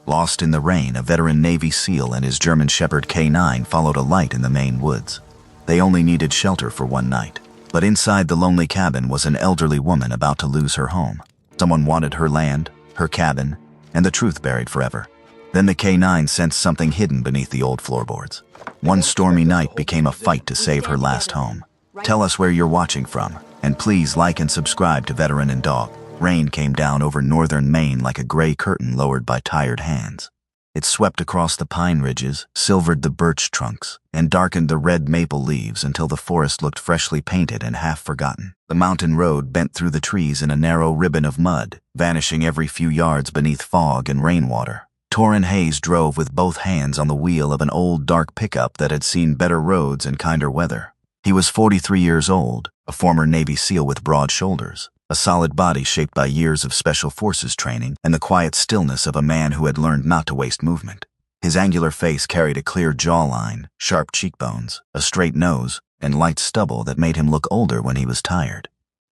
Lost in the rain, a veteran Navy SEAL and his German Shepherd K9 followed a light in the Maine woods. They only needed shelter for one night. But inside the lonely cabin was an elderly woman about to lose her home. Someone wanted her land, her cabin, and the truth buried forever. Then the K9 sensed something hidden beneath the old floorboards. One stormy night became a fight to save her last home. Tell us where you're watching from, and please like and subscribe to Veteran and Dog. Rain came down over northern Maine like a gray curtain lowered by tired hands. It swept across the pine ridges, silvered the birch trunks, and darkened the red maple leaves until the forest looked freshly painted and half forgotten. The mountain road bent through the trees in a narrow ribbon of mud, vanishing every few yards beneath fog and rainwater. Torrin Hayes drove with both hands on the wheel of an old dark pickup that had seen better roads and kinder weather. He was 43 years old, a former Navy SEAL with broad shoulders, a solid body shaped by years of special forces training, and the quiet stillness of a man who had learned not to waste movement. His angular face carried a clear jawline, sharp cheekbones, a straight nose, and light stubble that made him look older when he was tired.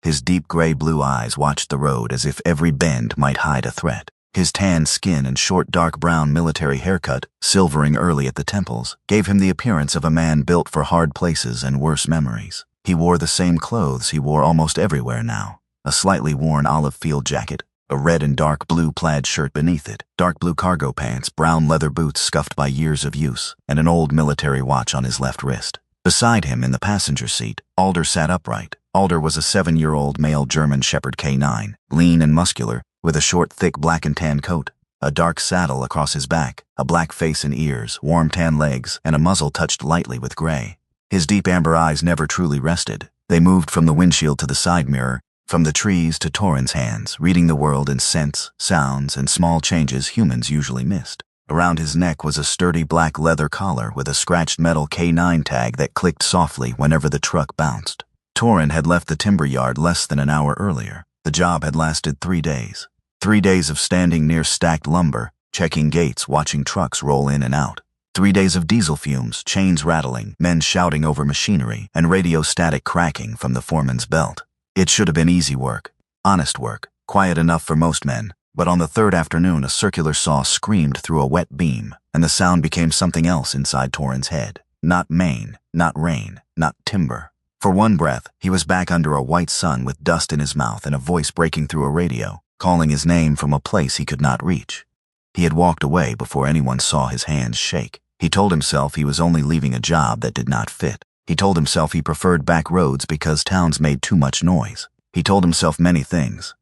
His deep gray-blue eyes watched the road as if every bend might hide a threat. His tan skin and short dark brown military haircut, silvering early at the temples, gave him the appearance of a man built for hard places and worse memories. He wore the same clothes he wore almost everywhere now. A slightly worn olive field jacket, a red and dark blue plaid shirt beneath it, dark blue cargo pants, brown leather boots scuffed by years of use, and an old military watch on his left wrist. Beside him in the passenger seat, Alder sat upright. Alder was a 7-year-old male German Shepherd K9, lean and muscular, with a short, thick black and tan coat, a dark saddle across his back, a black face and ears, warm tan legs, and a muzzle touched lightly with gray. His deep amber eyes never truly rested. They moved from the windshield to the side mirror, from the trees to Torrin's hands, reading the world in scents, sounds, and small changes humans usually missed. Around his neck was a sturdy black leather collar with a scratched metal K9 tag that clicked softly whenever the truck bounced. Torrin had left the timber yard less than an hour earlier. The job had lasted 3 days. 3 days of standing near stacked lumber, checking gates, watching trucks roll in and out. 3 days of diesel fumes, chains rattling, men shouting over machinery, and radio static cracking from the foreman's belt. It should have been easy work, honest work, quiet enough for most men, but on the third afternoon a circular saw screamed through a wet beam, and the sound became something else inside Torrin's head. Not Maine, not rain, not timber. For one breath, he was back under a white sun with dust in his mouth and a voice breaking through a radio, calling his name from a place he could not reach. He had walked away before anyone saw his hands shake. He told himself he was only leaving a job that did not fit. He told himself he preferred back roads because towns made too much noise. He told himself many things.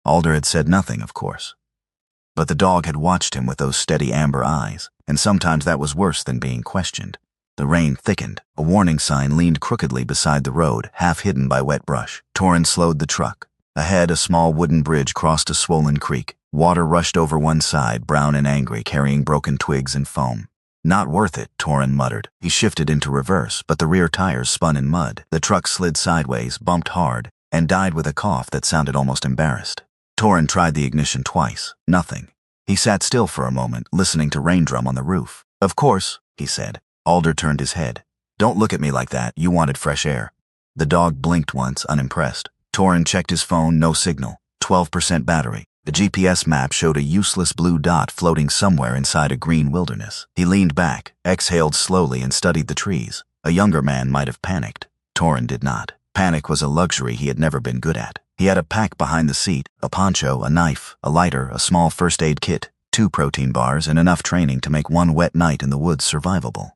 Alder had said nothing, of course. But the dog had watched him with those steady amber eyes, and sometimes that was worse than being questioned. The rain thickened. A warning sign leaned crookedly beside the road, half hidden by wet brush. Torrin slowed the truck. Ahead, a small wooden bridge crossed a swollen creek. Water rushed over one side, brown and angry, carrying broken twigs and foam. Not worth it, Torrin muttered. He shifted into reverse, but the rear tires spun in mud. The truck slid sideways, bumped hard, and died with a cough that sounded almost embarrassed. Torrin tried the ignition twice. Nothing. He sat still for a moment, listening to raindrum on the roof. "Of course," he said. Alder turned his head. "Don't look at me like that. You wanted fresh air." The dog blinked once, unimpressed. Torrin checked his phone, no signal. 12% battery. The GPS map showed a useless blue dot floating somewhere inside a green wilderness. He leaned back, exhaled slowly, and studied the trees. A younger man might have panicked. Torrin did not. Panic was a luxury he had never been good at. He had a pack behind the seat, a poncho, a knife, a lighter, a small first aid kit, 2 protein bars, and enough training to make one wet night in the woods survivable.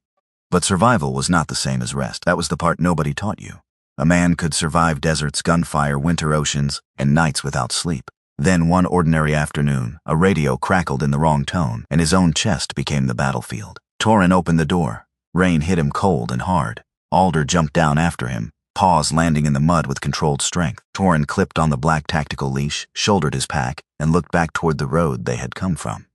But survival was not the same as rest. That was the part nobody taught you. A man could survive deserts, gunfire, winter oceans, and nights without sleep. Then one ordinary afternoon, a radio crackled in the wrong tone, and his own chest became the battlefield. Torrin opened the door. Rain hit him cold and hard. Alder jumped down after him, paws landing in the mud with controlled strength. Torrin clipped on the black tactical leash, shouldered his pack, and looked back toward the road they had come from.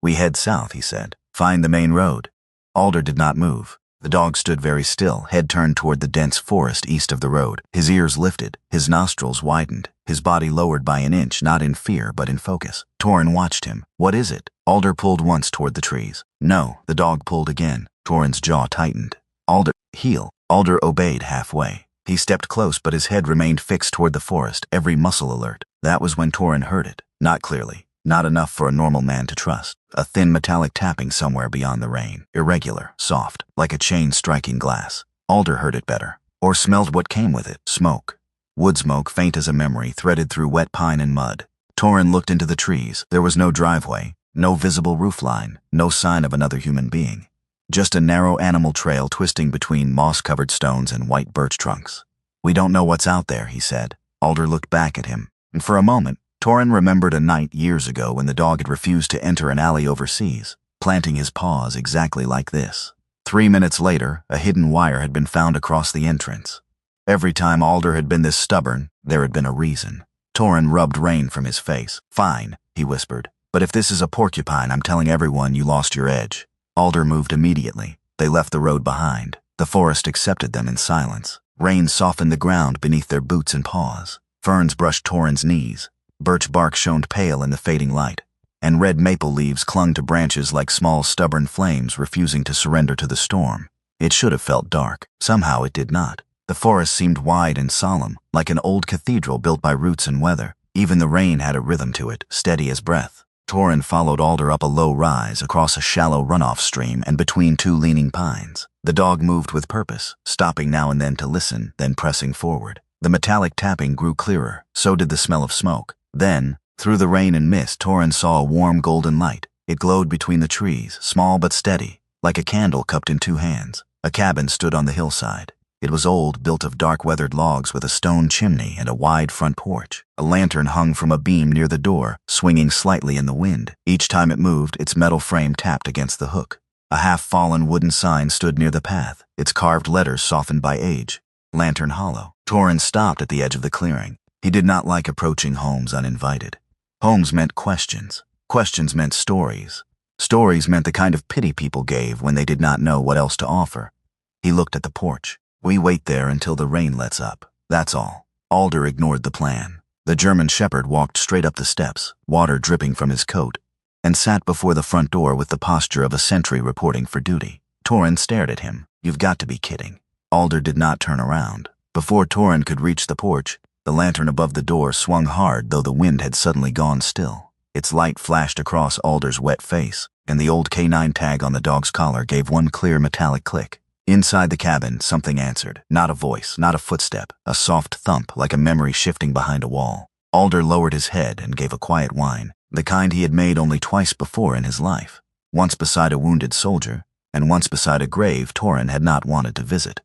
"We head south," he said. "Find the main road." Alder did not move. The dog stood very still, head turned toward the dense forest east of the road. His ears lifted, his nostrils widened, his body lowered by an inch, not in fear but in focus. Torrin watched him. "What is it?" Alder pulled once toward the trees. "No." The dog pulled again. Torrin's jaw tightened. "Alder, heel." Alder obeyed halfway. He stepped close, but his head remained fixed toward the forest, every muscle alert. That was when Torrin heard it. Not clearly, Not enough for a normal man to trust. A thin metallic tapping somewhere beyond the rain. Irregular, soft, like a chain striking glass. Alder heard it better. Or smelled what came with it. Smoke. Wood smoke, faint as a memory, threaded through wet pine and mud. Torin looked into the trees. There was no driveway, no visible roofline, no sign of another human being. Just a narrow animal trail twisting between moss-covered stones and white birch trunks. "We don't know what's out there," he said. Alder looked back at him, and for a moment, Torin remembered a night years ago when the dog had refused to enter an alley overseas, planting his paws exactly like this. 3 minutes later, a hidden wire had been found across the entrance. Every time Alder had been this stubborn, there had been a reason. Torin rubbed rain from his face. "Fine," he whispered. "But if this is a porcupine, I'm telling everyone you lost your edge." Alder moved immediately. They left the road behind. The forest accepted them in silence. Rain softened the ground beneath their boots and paws. Ferns brushed Torin's knees. Birch bark shone pale in the fading light, and red maple leaves clung to branches like small stubborn flames refusing to surrender to the storm. It should have felt dark. Somehow it did not. The forest seemed wide and solemn, like an old cathedral built by roots and weather. Even the rain had a rhythm to it, steady as breath. Torin followed Alder up a low rise, across a shallow runoff stream, and between two leaning pines. The dog moved with purpose, stopping now and then to listen, then pressing forward. The metallic tapping grew clearer, so did the smell of smoke. Then, through the rain and mist, Torin saw a warm golden light. It glowed between the trees, small but steady, like a candle cupped in two hands. A cabin stood on the hillside. It was old, built of dark weathered logs with a stone chimney and a wide front porch. A lantern hung from a beam near the door, swinging slightly in the wind. Each time it moved, its metal frame tapped against the hook. A half-fallen wooden sign stood near the path, its carved letters softened by age. Lantern Hollow. Torin stopped at the edge of the clearing. He did not like approaching homes uninvited. Homes meant questions. Questions meant stories. Stories meant the kind of pity people gave when they did not know what else to offer. He looked at the porch. "We wait there until the rain lets up. That's all." Alder ignored the plan. The German shepherd walked straight up the steps, water dripping from his coat, and sat before the front door with the posture of a sentry reporting for duty. Torin stared at him. "You've got to be kidding." Alder did not turn around. Before Torin could reach the porch, the lantern above the door swung hard, though the wind had suddenly gone still. Its light flashed across Alder's wet face, and the old K9 tag on the dog's collar gave one clear metallic click. Inside the cabin, something answered. Not a voice, not a footstep, a soft thump like a memory shifting behind a wall. Alder lowered his head and gave a quiet whine, the kind he had made only twice before in his life. Once beside a wounded soldier, and once beside a grave Torin had not wanted to visit.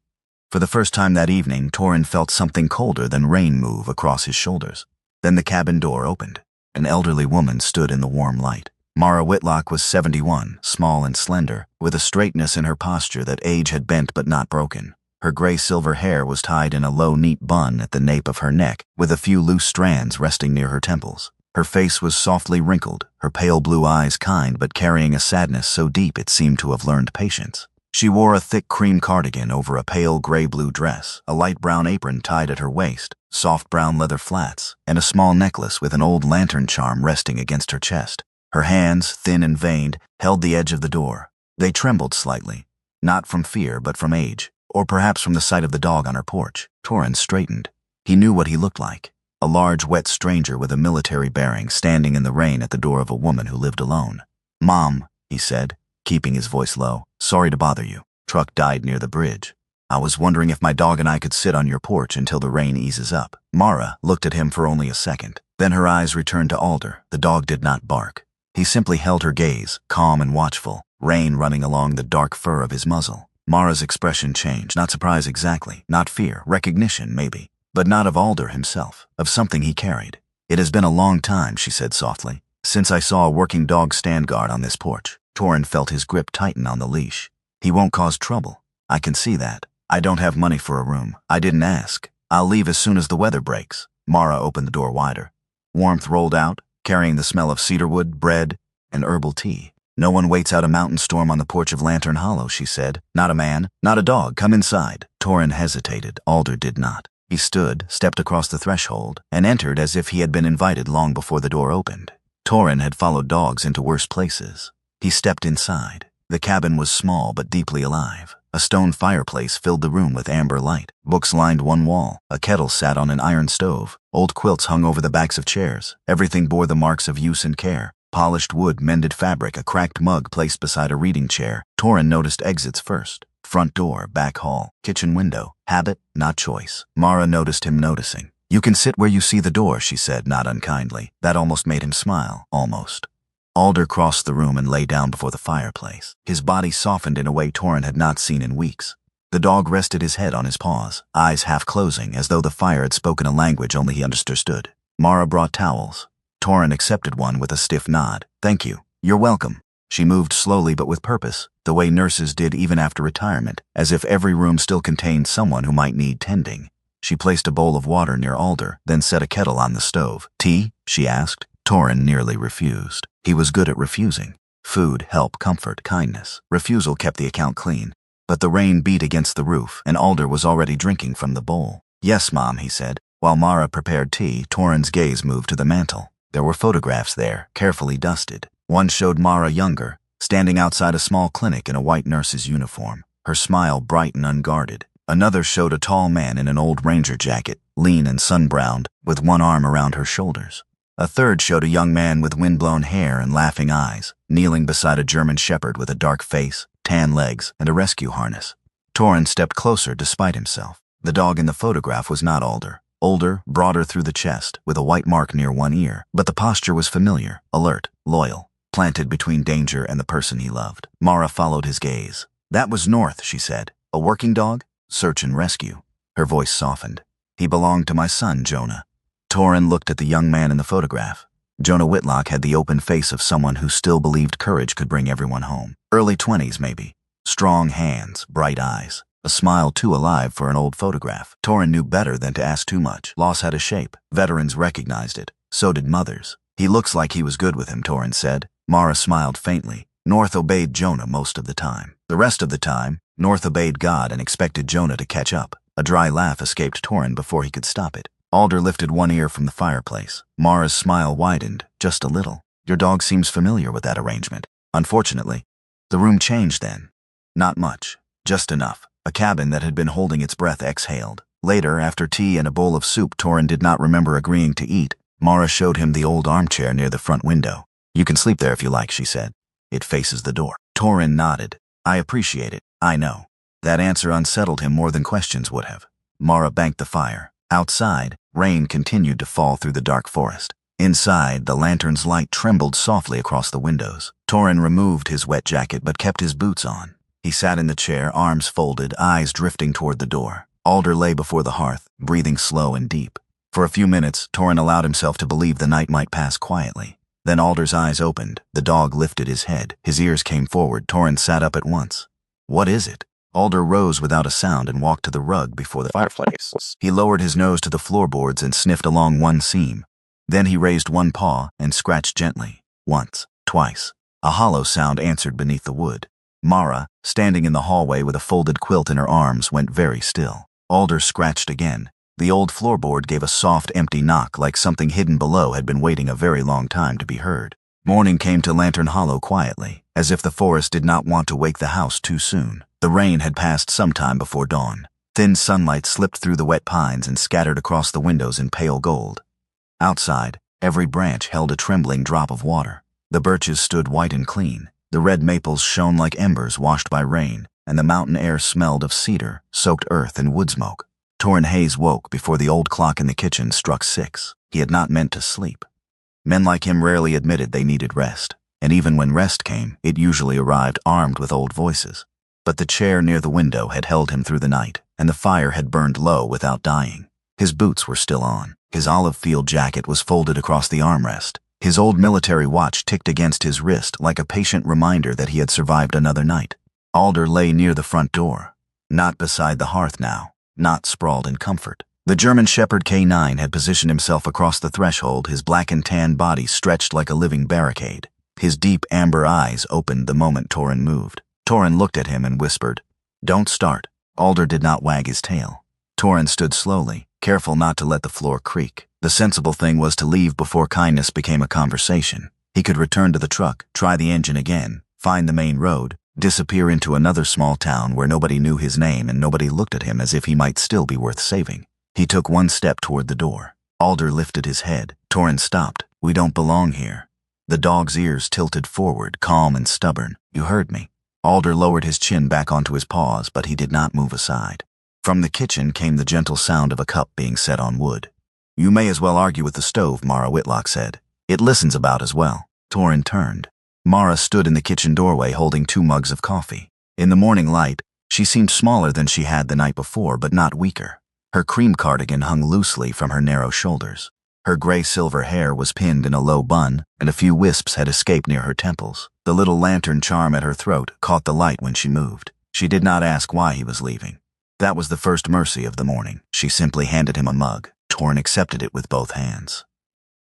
For the first time that evening, Torin felt something colder than rain move across his shoulders. Then the cabin door opened. An elderly woman stood in the warm light. Mara Whitlock was 71, small and slender, with a straightness in her posture that age had bent but not broken. Her gray-silver hair was tied in a low, neat bun at the nape of her neck, with a few loose strands resting near her temples. Her face was softly wrinkled, her pale blue eyes kind but carrying a sadness so deep it seemed to have learned patience. She wore a thick cream cardigan over a pale gray-blue dress, a light brown apron tied at her waist, soft brown leather flats, and a small necklace with an old lantern charm resting against her chest. Her hands, thin and veined, held the edge of the door. They trembled slightly, not from fear but from age, or perhaps from the sight of the dog on her porch. Torin straightened. He knew what he looked like. A large, wet stranger with a military bearing standing in the rain at the door of a woman who lived alone. "Mom," he said, keeping his voice low, "sorry to bother you. Truck died near the bridge. I was wondering if my dog and I could sit on your porch until the rain eases up." Mara looked at him for only a second. Then her eyes returned to Alder. The dog did not bark. He simply held her gaze, calm and watchful, rain running along the dark fur of his muzzle. Mara's expression changed, not surprise exactly, not fear, recognition maybe, but not of Alder himself, of something he carried. "It has been a long time," she said softly, "since I saw a working dog stand guard on this porch." Torin felt his grip tighten on the leash. "He won't cause trouble. I can see that. I don't have money for a room. I didn't ask. I'll leave as soon as the weather breaks." Mara opened the door wider. Warmth rolled out, carrying the smell of cedarwood, bread, and herbal tea. "No one waits out a mountain storm on the porch of Lantern Hollow," she said. "Not a man, not a dog. Come inside." Torin hesitated. Alder did not. He stood, stepped across the threshold, and entered as if he had been invited long before the door opened. Torin had followed dogs into worse places. He stepped inside. The cabin was small but deeply alive. A stone fireplace filled the room with amber light. Books lined one wall. A kettle sat on an iron stove. Old quilts hung over the backs of chairs. Everything bore the marks of use and care. Polished wood, mended fabric, a cracked mug placed beside a reading chair. Torin noticed exits first. Front door, back hall, kitchen window. Habit, not choice. Mara noticed him noticing. "You can sit where you see the door," she said, not unkindly. That almost made him smile. Almost. Alder crossed the room and lay down before the fireplace. His body softened in a way Torin had not seen in weeks. The dog rested his head on his paws, eyes half closing, as though the fire had spoken a language only he understood. Mara brought towels. Torin accepted one with a stiff nod. "Thank you. You're welcome." She moved slowly but with purpose, the way nurses did even after retirement, as if every room still contained someone who might need tending. She placed a bowl of water near Alder, then set a kettle on the stove. "Tea?" she asked. Torin nearly refused. He was good at refusing. Food, help, comfort, kindness. Refusal kept the account clean. But the rain beat against the roof, and Alder was already drinking from the bowl. "Yes, Mom," he said. While Mara prepared tea, Torin's gaze moved to the mantel. There were photographs there, carefully dusted. One showed Mara younger, standing outside a small clinic in a white nurse's uniform, her smile bright and unguarded. Another showed a tall man in an old ranger jacket, lean and sun-browned, with one arm around her shoulders. A third showed a young man with wind-blown hair and laughing eyes, kneeling beside a German shepherd with a dark face, tan legs, and a rescue harness. Torin stepped closer despite himself. The dog in the photograph was not Alder. Older, broader through the chest, with a white mark near one ear, but the posture was familiar, alert, loyal, planted between danger and the person he loved. Mara followed his gaze. "That was North," she said. "A working dog? Search and rescue." Her voice softened. "He belonged to my son, Jonah." Torin looked at the young man in the photograph. Jonah Whitlock had the open face of someone who still believed courage could bring everyone home. Early 20s, maybe. Strong hands, bright eyes. A smile too alive for an old photograph. Torin knew better than to ask too much. Loss had a shape. Veterans recognized it. So did mothers. "He looks like he was good with him," Torin said. Mara smiled faintly. North obeyed Jonah most of the time. The rest of the time, North obeyed God and expected Jonah to catch up. A dry laugh escaped Torin before he could stop it. Alder lifted one ear from the fireplace. Mara's smile widened, just a little. "Your dog seems familiar with that arrangement." Unfortunately, the room changed then. Not much, just enough. A cabin that had been holding its breath exhaled. Later, after tea and a bowl of soup Torin did not remember agreeing to eat, Mara showed him the old armchair near the front window. "You can sleep there if you like," she said. "It faces the door." Torin nodded. "I appreciate it, I know." That answer unsettled him more than questions would have. Mara banked the fire. Outside, rain continued to fall through the dark forest. Inside, the lantern's light trembled softly across the windows. Torin removed his wet jacket but kept his boots on. He sat in the chair, arms folded, eyes drifting toward the door. Alder lay before the hearth, breathing slow and deep. For a few minutes, Torin allowed himself to believe the night might pass quietly. Then Alder's eyes opened. The dog lifted his head. His ears came forward. Torin sat up at once. "What is it?" Alder rose without a sound and walked to the rug before the fireplace. He lowered his nose to the floorboards and sniffed along one seam. Then he raised one paw and scratched gently. Once, twice. A hollow sound answered beneath the wood. Mara, standing in the hallway with a folded quilt in her arms, went very still. Alder scratched again. The old floorboard gave a soft, empty knock like something hidden below had been waiting a very long time to be heard. Morning came to Lantern Hollow quietly, as if the forest did not want to wake the house too soon. The rain had passed some time before dawn. Thin sunlight slipped through the wet pines and scattered across the windows in pale gold. Outside, every branch held a trembling drop of water. The birches stood white and clean. The red maples shone like embers washed by rain, and the mountain air smelled of cedar, soaked earth, and wood smoke. Torin Hayes woke before the old clock in the kitchen struck 6. He had not meant to sleep. Men like him rarely admitted they needed rest, and even when rest came, it usually arrived armed with old voices. But the chair near the window had held him through the night, and the fire had burned low without dying. His boots were still on. His olive field jacket was folded across the armrest. His old military watch ticked against his wrist like a patient reminder that he had survived another night. Alder lay near the front door, not beside the hearth now, not sprawled in comfort. The German Shepherd K9 had positioned himself across the threshold, his black and tan body stretched like a living barricade. His deep amber eyes opened the moment Torin moved. Torin looked at him and whispered, "Don't start." Alder did not wag his tail. Torin stood slowly, careful not to let the floor creak. The sensible thing was to leave before kindness became a conversation. He could return to the truck, try the engine again, find the main road, disappear into another small town where nobody knew his name and nobody looked at him as if he might still be worth saving. He took one step toward the door. Alder lifted his head. Torrin stopped. "We don't belong here." The dog's ears tilted forward, calm and stubborn. "You heard me." Alder lowered his chin back onto his paws, but he did not move aside. From the kitchen came the gentle sound of a cup being set on wood. "You may as well argue with the stove," Mara Whitlock said. "It listens about as well." Torrin turned. Mara stood in the kitchen doorway holding 2 mugs of coffee. In the morning light, she seemed smaller than she had the night before, but not weaker. Her cream cardigan hung loosely from her narrow shoulders. Her gray-silver hair was pinned in a low bun, and a few wisps had escaped near her temples. The little lantern charm at her throat caught the light when she moved. She did not ask why he was leaving. That was the first mercy of the morning. She simply handed him a mug. Torrin accepted it with both hands.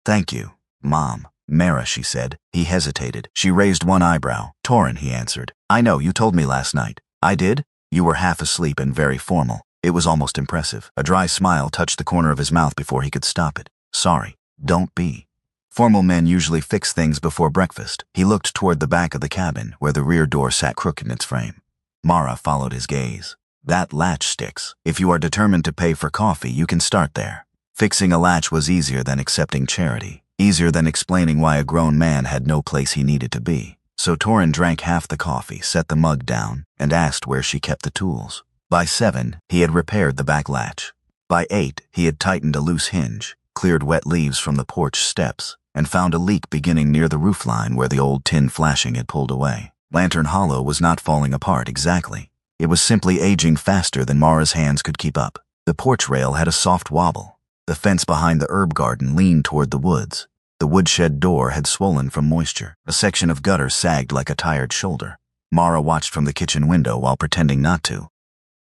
"Thank you, Mom." "Mara," she said. He hesitated. She raised one eyebrow. "Torrin," he answered. "I know, you told me last night." "I did?" "You were half asleep and very formal." It was almost impressive. A dry smile touched the corner of his mouth before he could stop it. "Sorry. Don't be." Formal men usually fix things before breakfast. He looked toward the back of the cabin, where the rear door sat crooked in its frame. Mara followed his gaze. "That latch sticks. If you are determined to pay for coffee, you can start there." Fixing a latch was easier than accepting charity, easier than explaining why a grown man had no place he needed to be. So Torrin drank half the coffee, set the mug down, and asked where she kept the tools. By 7, he had repaired the back latch. By 8, he had tightened a loose hinge, cleared wet leaves from the porch steps, and found a leak beginning near the roofline where the old tin flashing had pulled away. Lantern Hollow was not falling apart exactly. It was simply aging faster than Mara's hands could keep up. The porch rail had a soft wobble. The fence behind the herb garden leaned toward the woods. The woodshed door had swollen from moisture. A section of gutter sagged like a tired shoulder. Mara watched from the kitchen window while pretending not to.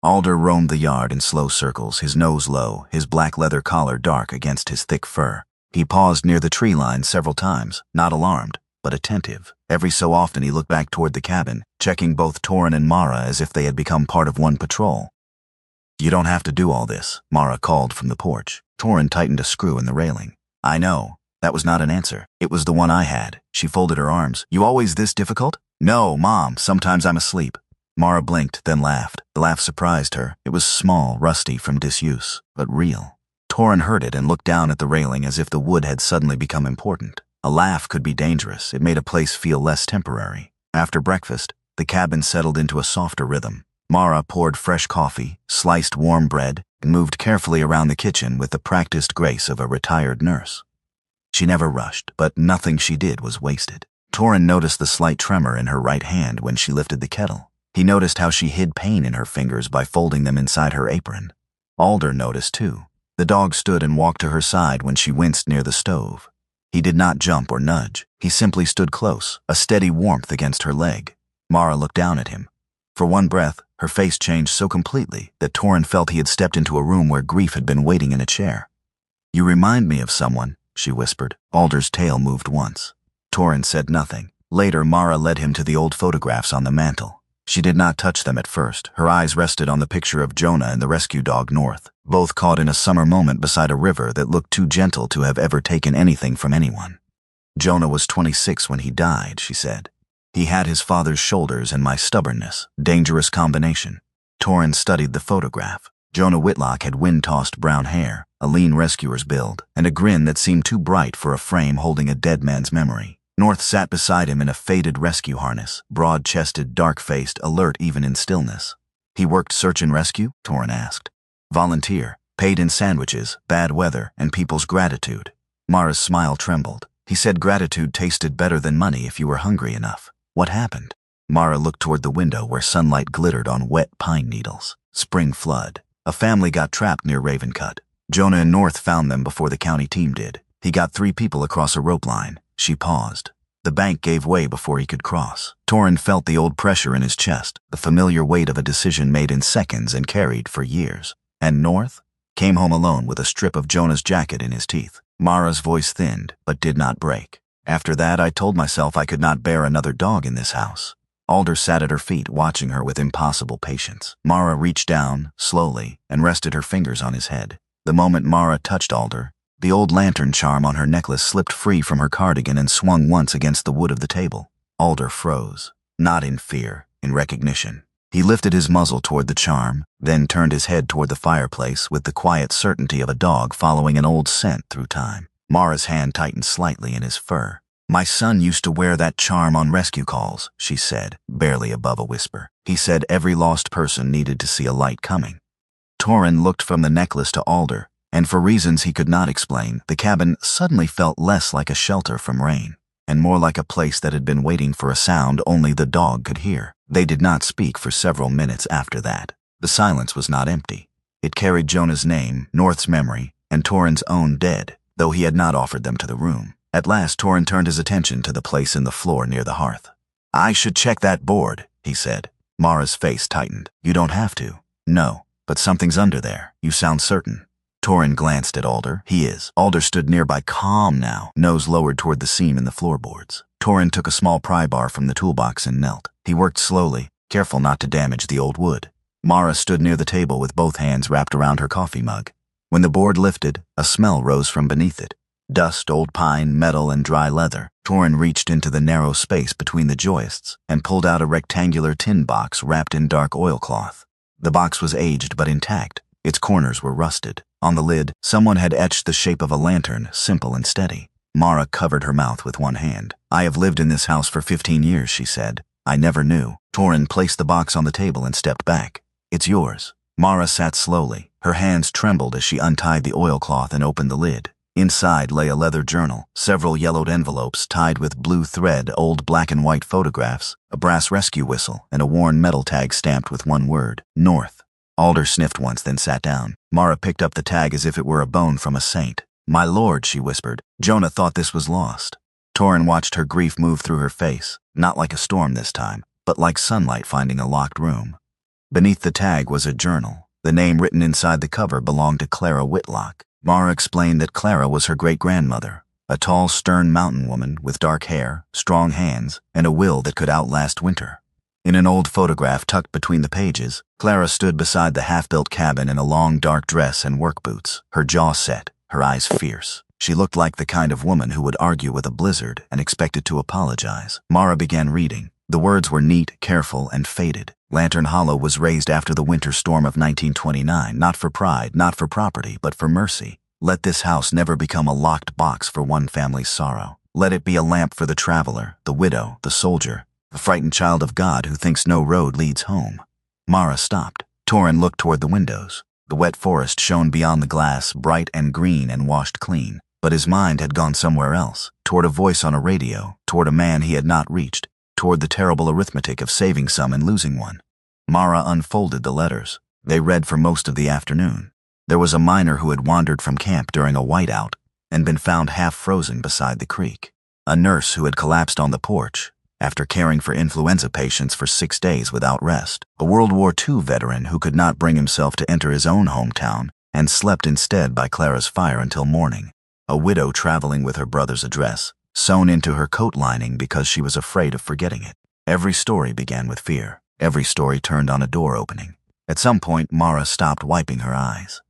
Alder roamed the yard in slow circles, his nose low, his black leather collar dark against his thick fur. He paused near the tree line several times, not alarmed, but attentive. Every so often he looked back toward the cabin, checking both Torrin and Mara as if they had become part of one patrol. "You don't have to do all this," Mara called from the porch. Torrin tightened a screw in the railing. "I know." That was not an answer. It was the one I had. She folded her arms. "You always this difficult?" "No, Mom. Sometimes I'm asleep." Mara blinked, then laughed. The laugh surprised her. It was small, rusty from disuse, but real. Torrin heard it and looked down at the railing as if the wood had suddenly become important. A laugh could be dangerous. It made a place feel less temporary. After breakfast, the cabin settled into a softer rhythm. Mara poured fresh coffee, sliced warm bread, and moved carefully around the kitchen with the practiced grace of a retired nurse. She never rushed, but nothing she did was wasted. Torrin noticed the slight tremor in her right hand when she lifted the kettle. He noticed how she hid pain in her fingers by folding them inside her apron. Alder noticed, too. The dog stood and walked to her side when she winced near the stove. He did not jump or nudge. He simply stood close, a steady warmth against her leg. Mara looked down at him. For one breath, her face changed so completely that Torrin felt he had stepped into a room where grief had been waiting in a chair. "You remind me of someone," she whispered. Alder's tail moved once. Torrin said nothing. Later, Mara led him to the old photographs on the mantel. She did not touch them at first. Her eyes rested on the picture of Jonah and the rescue dog North, both caught in a summer moment beside a river that looked too gentle to have ever taken anything from anyone. "Jonah was 26 when he died," she said. "He had his father's shoulders and my stubbornness. Dangerous combination." Torrin studied the photograph. Jonah Whitlock had wind-tossed brown hair, a lean rescuer's build, and a grin that seemed too bright for a frame holding a dead man's memory. North sat beside him in a faded rescue harness, broad-chested, dark-faced, alert even in stillness. "He worked search and rescue?" Torrin asked. "Volunteer, paid in sandwiches, bad weather, and people's gratitude." Mara's smile trembled. "He said gratitude tasted better than money if you were hungry enough. What happened?" Mara looked toward the window where sunlight glittered on wet pine needles. "Spring flood. A family got trapped near Ravencut. Jonah and North found them before the county team did. He got 3 people across a rope line." She paused. The bank gave way before he could cross. Torrin felt the old pressure in his chest, the familiar weight of a decision made in seconds and carried for years. "And North?" "Came home alone with a strip of Jonah's jacket in his teeth." Mara's voice thinned, but did not break. "After that, I told myself I could not bear another dog in this house." Alder sat at her feet, watching her with impossible patience. Mara reached down, slowly, and rested her fingers on his head. The moment Mara touched Alder, the old lantern charm on her necklace slipped free from her cardigan and swung once against the wood of the table. Alder froze. Not in fear, in recognition. He lifted his muzzle toward the charm, then turned his head toward the fireplace with the quiet certainty of a dog following an old scent through time. Mara's hand tightened slightly in his fur. "My son used to wear that charm on rescue calls," she said, barely above a whisper. "He said every lost person needed to see a light coming." Torin looked from the necklace to Alder, and for reasons he could not explain, the cabin suddenly felt less like a shelter from rain, and more like a place that had been waiting for a sound only the dog could hear. They did not speak for several minutes after that. The silence was not empty. It carried Jonah's name, North's memory, and Torin's own dead, though he had not offered them to the room. At last, Torin turned his attention to the place in the floor near the hearth. "I should check that board," he said. Mara's face tightened. "You don't have to." "No, but something's under there. You sound certain." Torin glanced at Alder. "He is." Alder stood nearby, calm now, nose lowered toward the seam in the floorboards. Torin took a small pry bar from the toolbox and knelt. He worked slowly, careful not to damage the old wood. Mara stood near the table with both hands wrapped around her coffee mug. When the board lifted, a smell rose from beneath it. Dust, old pine, metal, and dry leather. Torin reached into the narrow space between the joists and pulled out a rectangular tin box wrapped in dark oilcloth. The box was aged but intact. Its corners were rusted. On the lid, someone had etched the shape of a lantern, simple and steady. Mara covered her mouth with one hand. "I have lived in this house for 15 years, she said. "I never knew." Torin placed the box on the table and stepped back. "It's yours." Mara sat slowly. Her hands trembled as she untied the oilcloth and opened the lid. Inside lay a leather journal, several yellowed envelopes tied with blue thread, old black and white photographs, a brass rescue whistle, and a worn metal tag stamped with one word, North. Alder sniffed once, then sat down. Mara picked up the tag as if it were a bone from a saint. "My lord," she whispered. "Jonah thought this was lost." Torin watched her grief move through her face, not like a storm this time, but like sunlight finding a locked room. Beneath the tag was a journal. The name written inside the cover belonged to Clara Whitlock. Mara explained that Clara was her great-grandmother, a tall, stern mountain woman with dark hair, strong hands, and a will that could outlast winter. In an old photograph tucked between the pages, Clara stood beside the half-built cabin in a long dark dress and work boots, her jaw set, her eyes fierce. She looked like the kind of woman who would argue with a blizzard and expected to apologize. Mara began reading. The words were neat, careful, and faded. Lantern Hollow was raised after the winter storm of 1929, not for pride, not for property, but for mercy. Let this house never become a locked box for one family's sorrow. Let it be a lamp for the traveler, the widow, the soldier, the frightened child of God who thinks no road leads home. Mara stopped. Torin looked toward the windows. The wet forest shone beyond the glass, bright and green and washed clean. But his mind had gone somewhere else, toward a voice on a radio, toward a man he had not reached, toward the terrible arithmetic of saving some and losing one. Mara unfolded the letters. They read for most of the afternoon. There was a miner who had wandered from camp during a whiteout and been found half frozen beside the creek. A nurse who had collapsed on the porch after caring for influenza patients for 6 days without rest. A World War II veteran who could not bring himself to enter his own hometown and slept instead by Clara's fire until morning. A widow traveling with her brother's address, sewn into her coat lining because she was afraid of forgetting it. Every story began with fear. Every story turned on a door opening. At some point, Mara stopped wiping her eyes.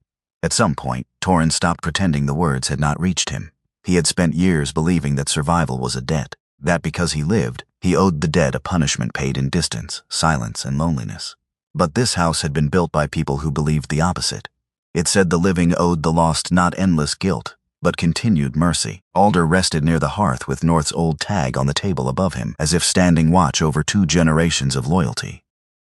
At some point, Torin stopped pretending the words had not reached him. He had spent years believing that survival was a debt, that because he lived, he owed the dead a punishment paid in distance, silence, and loneliness. But this house had been built by people who believed the opposite. It said the living owed the lost not endless guilt, but continued mercy. Alder rested near the hearth with North's old tag on the table above him, as if standing watch over 2 generations of loyalty.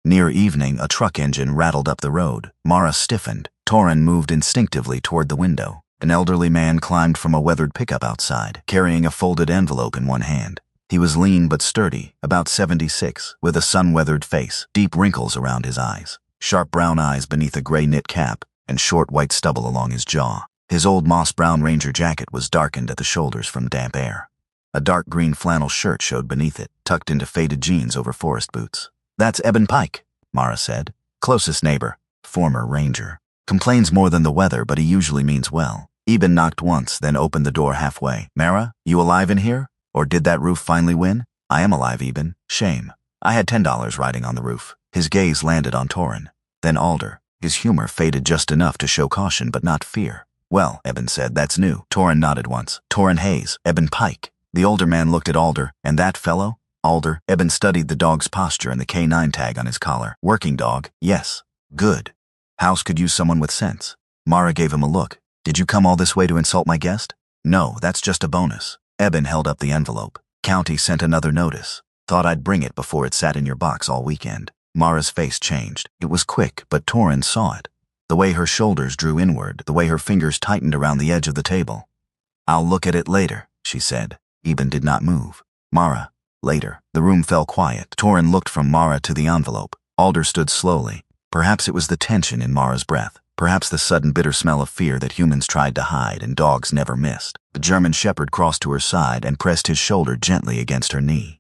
Near evening, a truck engine rattled up the road. Mara stiffened. Torin moved instinctively toward the window. An elderly man climbed from a weathered pickup outside, carrying a folded envelope in one hand. He was lean but sturdy, about 76, with a sun-weathered face, deep wrinkles around his eyes, sharp brown eyes beneath a gray knit cap, and short white stubble along his jaw. His old moss-brown ranger jacket was darkened at the shoulders from damp air. A dark green flannel shirt showed beneath it, tucked into faded jeans over forest boots. "That's Eben Pike," Mara said. "Closest neighbor, former ranger. Complains more than the weather, but he usually means well." Eben knocked once, then opened the door halfway. "Mara, you alive in here? Or did that roof finally win?" "I am alive, Eben. Shame. I had $10 riding on the roof." His gaze landed on Torin, then Alder. His humor faded just enough to show caution but not fear. "Well," Eben said, "that's new." Torin nodded once. "Torin Hayes, Eben Pike." The older man looked at Alder. "And that fellow?" Alder. Eben studied the dog's posture and the K9 tag on his collar. Working dog, yes. Good. House could use someone with sense. Mara gave him a look. Did you come all this way to insult my guest? No, that's just a bonus. Eben held up the envelope. County sent another notice. Thought I'd bring it before it sat in your box all weekend. Mara's face changed. It was quick, but Torin saw it. The way her shoulders drew inward, the way her fingers tightened around the edge of the table. I'll look at it later, she said. Eben did not move. Mara. Later. The room fell quiet. Torin looked from Mara to the envelope. Alder stood slowly. Perhaps it was the tension in Mara's breath. Perhaps the sudden bitter smell of fear that humans tried to hide and dogs never missed. The German shepherd crossed to her side and pressed his shoulder gently against her knee.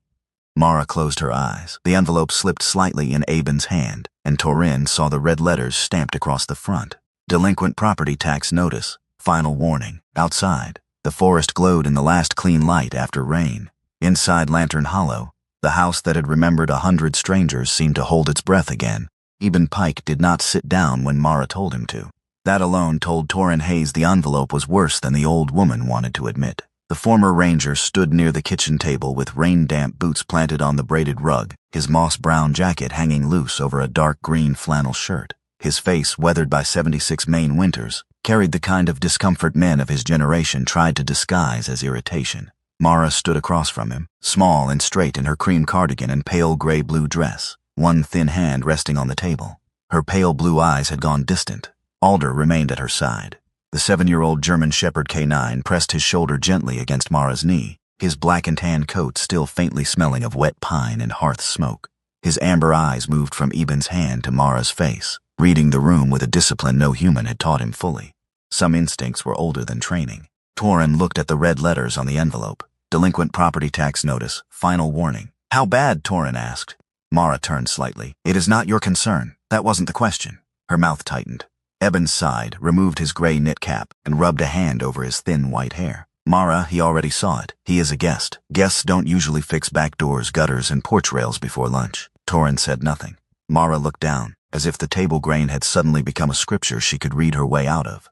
Mara closed her eyes. The envelope slipped slightly in Eben's hand, and Torin saw the red letters stamped across the front. Delinquent property tax notice. Final warning. Outside, the forest glowed in the last clean light after rain. Inside Lantern Hollow, the house that had remembered 100 strangers seemed to hold its breath again. Eben Pike did not sit down when Mara told him to. That alone told Torin Hayes the envelope was worse than the old woman wanted to admit. The former ranger stood near the kitchen table with rain-damp boots planted on the braided rug, his moss-brown jacket hanging loose over a dark green flannel shirt. His face, weathered by 76 Maine winters, carried the kind of discomfort men of his generation tried to disguise as irritation. Mara stood across from him, small and straight in her cream cardigan and pale gray-blue dress, one thin hand resting on the table. Her pale blue eyes had gone distant. Alder remained at her side. The 7-year-old German Shepherd K9 pressed his shoulder gently against Mara's knee, his black and tan coat still faintly smelling of wet pine and hearth smoke. His amber eyes moved from Eben's hand to Mara's face, reading the room with a discipline no human had taught him fully. Some instincts were older than training. Torin looked at the red letters on the envelope. Delinquent property tax notice. Final warning. How bad? Torin asked. Mara turned slightly. It is not your concern. That wasn't the question. Her mouth tightened. Eben sighed, removed his gray knit cap, and rubbed a hand over his thin white hair. Mara, he already saw it. He is a guest. Guests don't usually fix back doors, gutters, and porch rails before lunch. Torin said nothing. Mara looked down, as if the table grain had suddenly become a scripture she could read her way out of.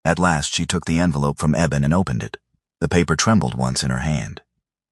At last she took the envelope from Eben and opened it. The paper trembled once in her hand.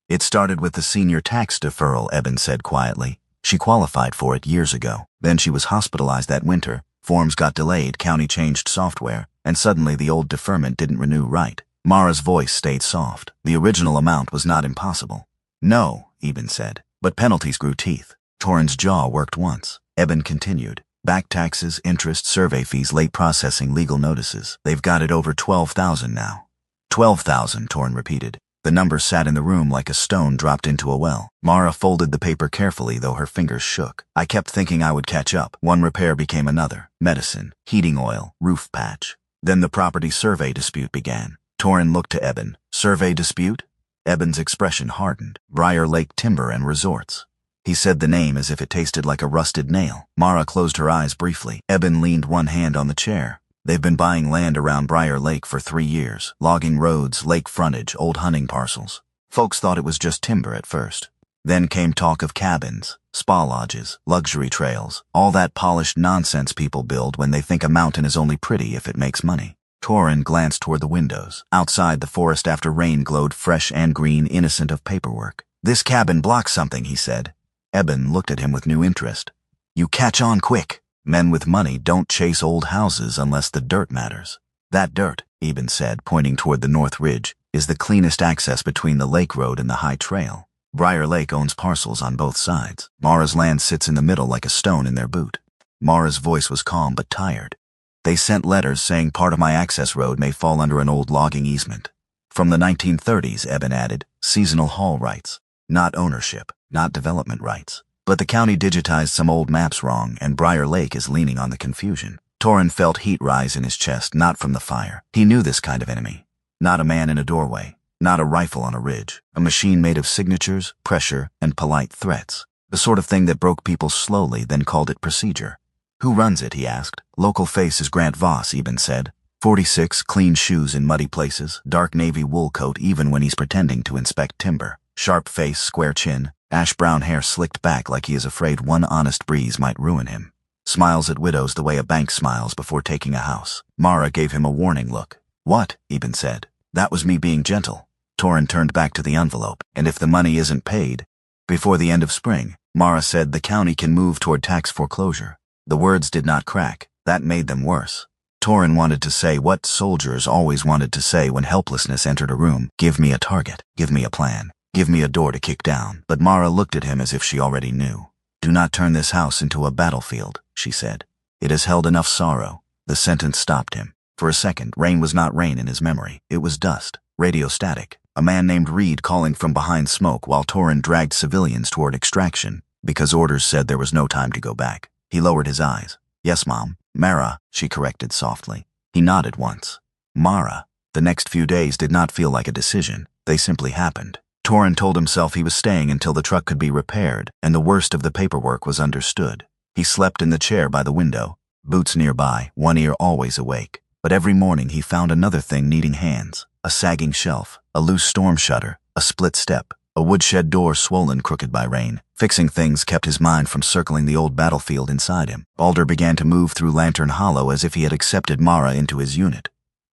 It started with the senior tax deferral, Eben said quietly. She qualified for it years ago. Then she was hospitalized that winter. Forms got delayed, county changed software, and suddenly the old deferment didn't renew right. Mara's voice stayed soft. The original amount was not impossible. No, Eben said, but penalties grew teeth. Torin's jaw worked once. Eben continued. Back taxes, interest, survey fees, late processing, legal notices. They've got it over 12,000 now. 12,000, Torin repeated. The number sat in the room like a stone dropped into a well. Mara folded the paper carefully, though her fingers shook. I kept thinking I would catch up. One repair became another. Medicine, heating oil, roof patch. Then the property survey dispute began. Torin looked to Eben. Survey dispute? Eben's expression hardened. Briar Lake Timber and Resorts. He said the name as if it tasted like a rusted nail. Mara closed her eyes briefly. Eben leaned one hand on the chair. They've been buying land around Briar Lake for 3 years, logging roads, lake frontage, old hunting parcels. Folks thought it was just timber at first. Then came talk of cabins, spa lodges, luxury trails, all that polished nonsense people build when they think a mountain is only pretty if it makes money. Torin glanced toward the windows. Outside, the forest after rain glowed fresh and green, innocent of paperwork. This cabin blocks something, he said. Eben looked at him with new interest. You catch on quick. Men with money don't chase old houses unless the dirt matters. That dirt, Eben said, pointing toward the north ridge, is the cleanest access between the lake road and the high trail. Briar Lake owns parcels on both sides. Mara's land sits in the middle like a stone in their boot. Mara's voice was calm but tired. They sent letters saying part of my access road may fall under an old logging easement. From the 1930s, Eben added, seasonal haul rights. Not ownership, not development rights. But the county digitized some old maps wrong, and Briar Lake is leaning on the confusion. Torin felt heat rise in his chest, not from the fire. He knew this kind of enemy. Not a man in a doorway, not a rifle on a ridge. A machine made of signatures, pressure, and polite threats. The sort of thing that broke people slowly, then called it procedure. Who runs it, he asked. Local face is Grant Voss, Eben said. 46, clean shoes in muddy places, dark navy wool coat even when he's pretending to inspect timber. Sharp face, square chin, ash-brown hair slicked back like he is afraid one honest breeze might ruin him. Smiles at widows the way a bank smiles before taking a house. Mara gave him a warning look. What? Eben said. That was me being gentle. Torin turned back to the envelope. And if the money isn't paid, Before the end of spring, Mara said the county can move toward tax foreclosure. The words did not crack. That made them worse. Torin wanted to say what soldiers always wanted to say when helplessness entered a room. Give me a target. Give me a plan. Give me a door to kick down. But Mara looked at him as if she already knew. Do not turn this house into a battlefield, she said. It has held enough sorrow. The sentence stopped him. For a second, rain was not rain in his memory. It was dust. Radio static. A man named Reed calling from behind smoke while Torin dragged civilians toward extraction because orders said there was no time to go back. He lowered his eyes. Yes, Mom. Mara, she corrected softly. He nodded once. Mara. The next few days did not feel like a decision. They simply happened. Torin told himself he was staying until the truck could be repaired and the worst of the paperwork was understood. He slept in the chair by the window, boots nearby, one ear always awake. But every morning he found another thing needing hands. A sagging shelf, a loose storm shutter, a split step, a woodshed door swollen crooked by rain. Fixing things kept his mind from circling the old battlefield inside him. Alder began to move through Lantern Hollow as if he had accepted Mara into his unit.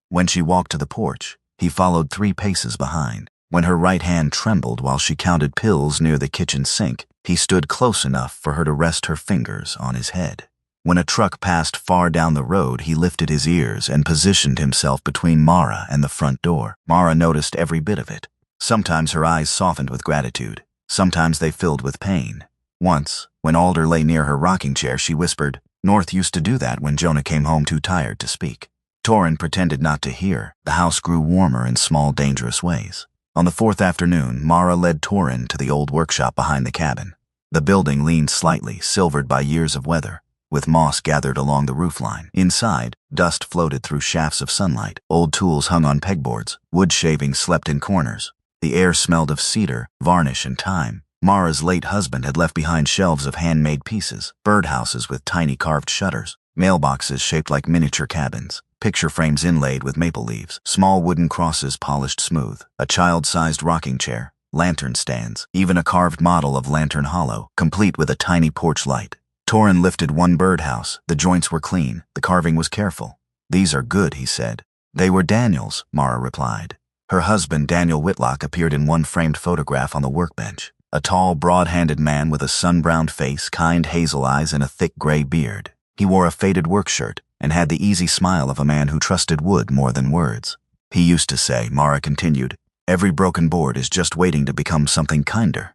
When she walked to the porch, he followed 3 paces behind. When her right hand trembled while she counted pills near the kitchen sink, he stood close enough for her to rest her fingers on his head. When a truck passed far down the road, he lifted his ears and positioned himself between Mara and the front door. Mara noticed every bit of it. Sometimes her eyes softened with gratitude. Sometimes they filled with pain. Once, when Alder lay near her rocking chair, she whispered, "North used to do that when Jonah came home too tired to speak." Torin pretended not to hear. The house grew warmer in small, dangerous ways. On the 4th afternoon, Mara led Torin to the old workshop behind the cabin. The building leaned slightly, silvered by years of weather, with moss gathered along the roofline. Inside, dust floated through shafts of sunlight. Old tools hung on pegboards. Wood shavings slept in corners. The air smelled of cedar, varnish, and time. Mara's late husband had left behind shelves of handmade pieces, birdhouses with tiny carved shutters, mailboxes shaped like miniature cabins, picture frames inlaid with maple leaves, small wooden crosses polished smooth, a child-sized rocking chair, lantern stands, even a carved model of Lantern Hollow, complete with a tiny porch light. Torin lifted one birdhouse. The joints were clean. The carving was careful. "These are good," he said. "They were Daniel's," Mara replied. Her husband, Daniel Whitlock, appeared in one framed photograph on the workbench. A tall, broad-handed man with a sun-browned face, kind hazel eyes, and a thick gray beard. He wore a faded work shirt and had the easy smile of a man who trusted wood more than words. He used to say, Mara continued, "Every broken board is just waiting to become something kinder."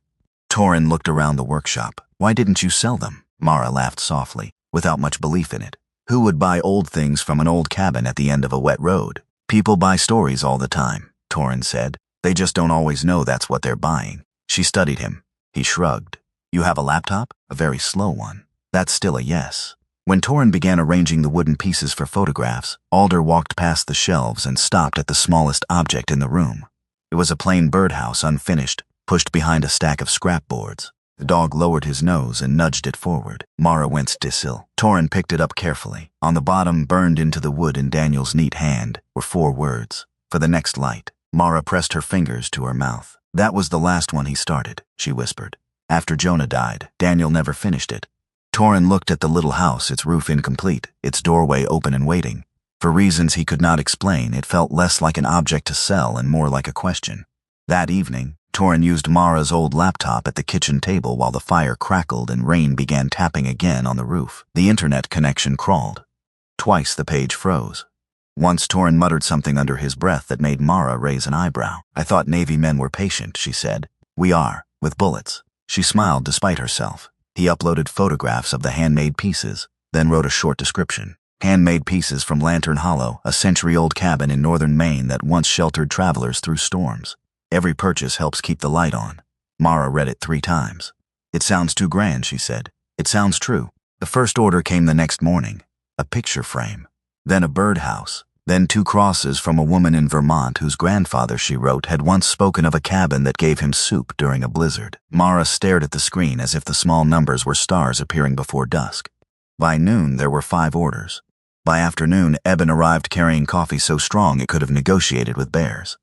Torin looked around the workshop. "Why didn't you sell them?" Mara laughed softly, without much belief in it. Who would buy old things from an old cabin at the end of a wet road? "People buy stories all the time," Torin said. "They just don't always know that's what they're buying." She studied him. He shrugged. "You have a laptop?" "A very slow one." "That's still a yes." When Torin began arranging the wooden pieces for photographs, Alder walked past the shelves and stopped at the smallest object in the room. It was a plain birdhouse, unfinished, pushed behind a stack of scrapboards. The dog lowered his nose and nudged it forward. Mara winced still. Torin picked it up carefully. On the bottom, burned into the wood in Daniel's neat hand, were 4 words. "For the next light." Mara pressed her fingers to her mouth. "That was the last one he started," she whispered. "After Jonah died, Daniel never finished it." Torin looked at the little house, its roof incomplete, its doorway open and waiting. For reasons he could not explain, it felt less like an object to sell and more like a question. That evening, Torin used Mara's old laptop at the kitchen table while the fire crackled and rain began tapping again on the roof. The internet connection crawled. Twice the page froze. Once Torin muttered something under his breath that made Mara raise an eyebrow. "I thought Navy men were patient," she said. "We are, with bullets." She smiled despite herself. He uploaded photographs of the handmade pieces, then wrote a short description. Handmade pieces from Lantern Hollow, a century-old cabin in northern Maine that once sheltered travelers through storms. Every purchase helps keep the light on. Mara read it 3 times. "It sounds too grand," she said. "It sounds true." The first order came the next morning. A picture frame. Then a birdhouse. Then 2 crosses from a woman in Vermont whose grandfather, she wrote, had once spoken of a cabin that gave him soup during a blizzard. Mara stared at the screen as if the small numbers were stars appearing before dusk. By noon, there were 5 orders. By afternoon, Eben arrived carrying coffee so strong it could have negotiated with bears.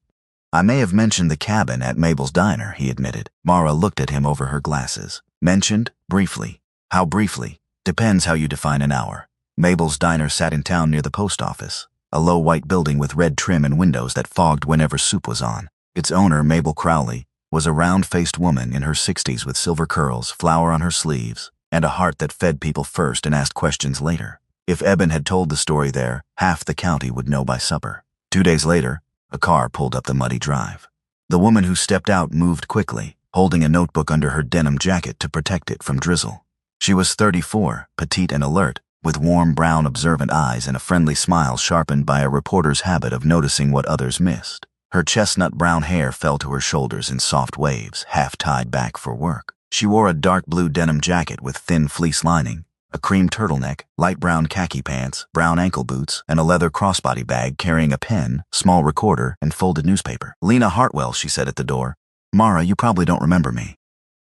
"I may have mentioned the cabin at Mabel's diner," he admitted. Mara looked at him over her glasses. "Mentioned? Briefly." "How briefly?" "Depends how you define an hour." Mabel's diner sat in town near the post office, a low white building with red trim and windows that fogged whenever soup was on. Its owner, Mabel Crowley, was a round-faced woman in her 60s with silver curls, flower on her sleeves, and a heart that fed people first and asked questions later. If Eben had told the story there, half the county would know by supper. 2 days later, a car pulled up the muddy drive. The woman who stepped out moved quickly, holding a notebook under her denim jacket to protect it from drizzle. She was 34, petite and alert, with warm brown observant eyes and a friendly smile sharpened by a reporter's habit of noticing what others missed. Her chestnut brown hair fell to her shoulders in soft waves, half tied back for work. She wore a dark blue denim jacket with thin fleece lining, a cream turtleneck, light brown khaki pants, brown ankle boots, and a leather crossbody bag carrying a pen, small recorder, and folded newspaper. "Lena Hartwell," she said at the door. "Mara, you probably don't remember me."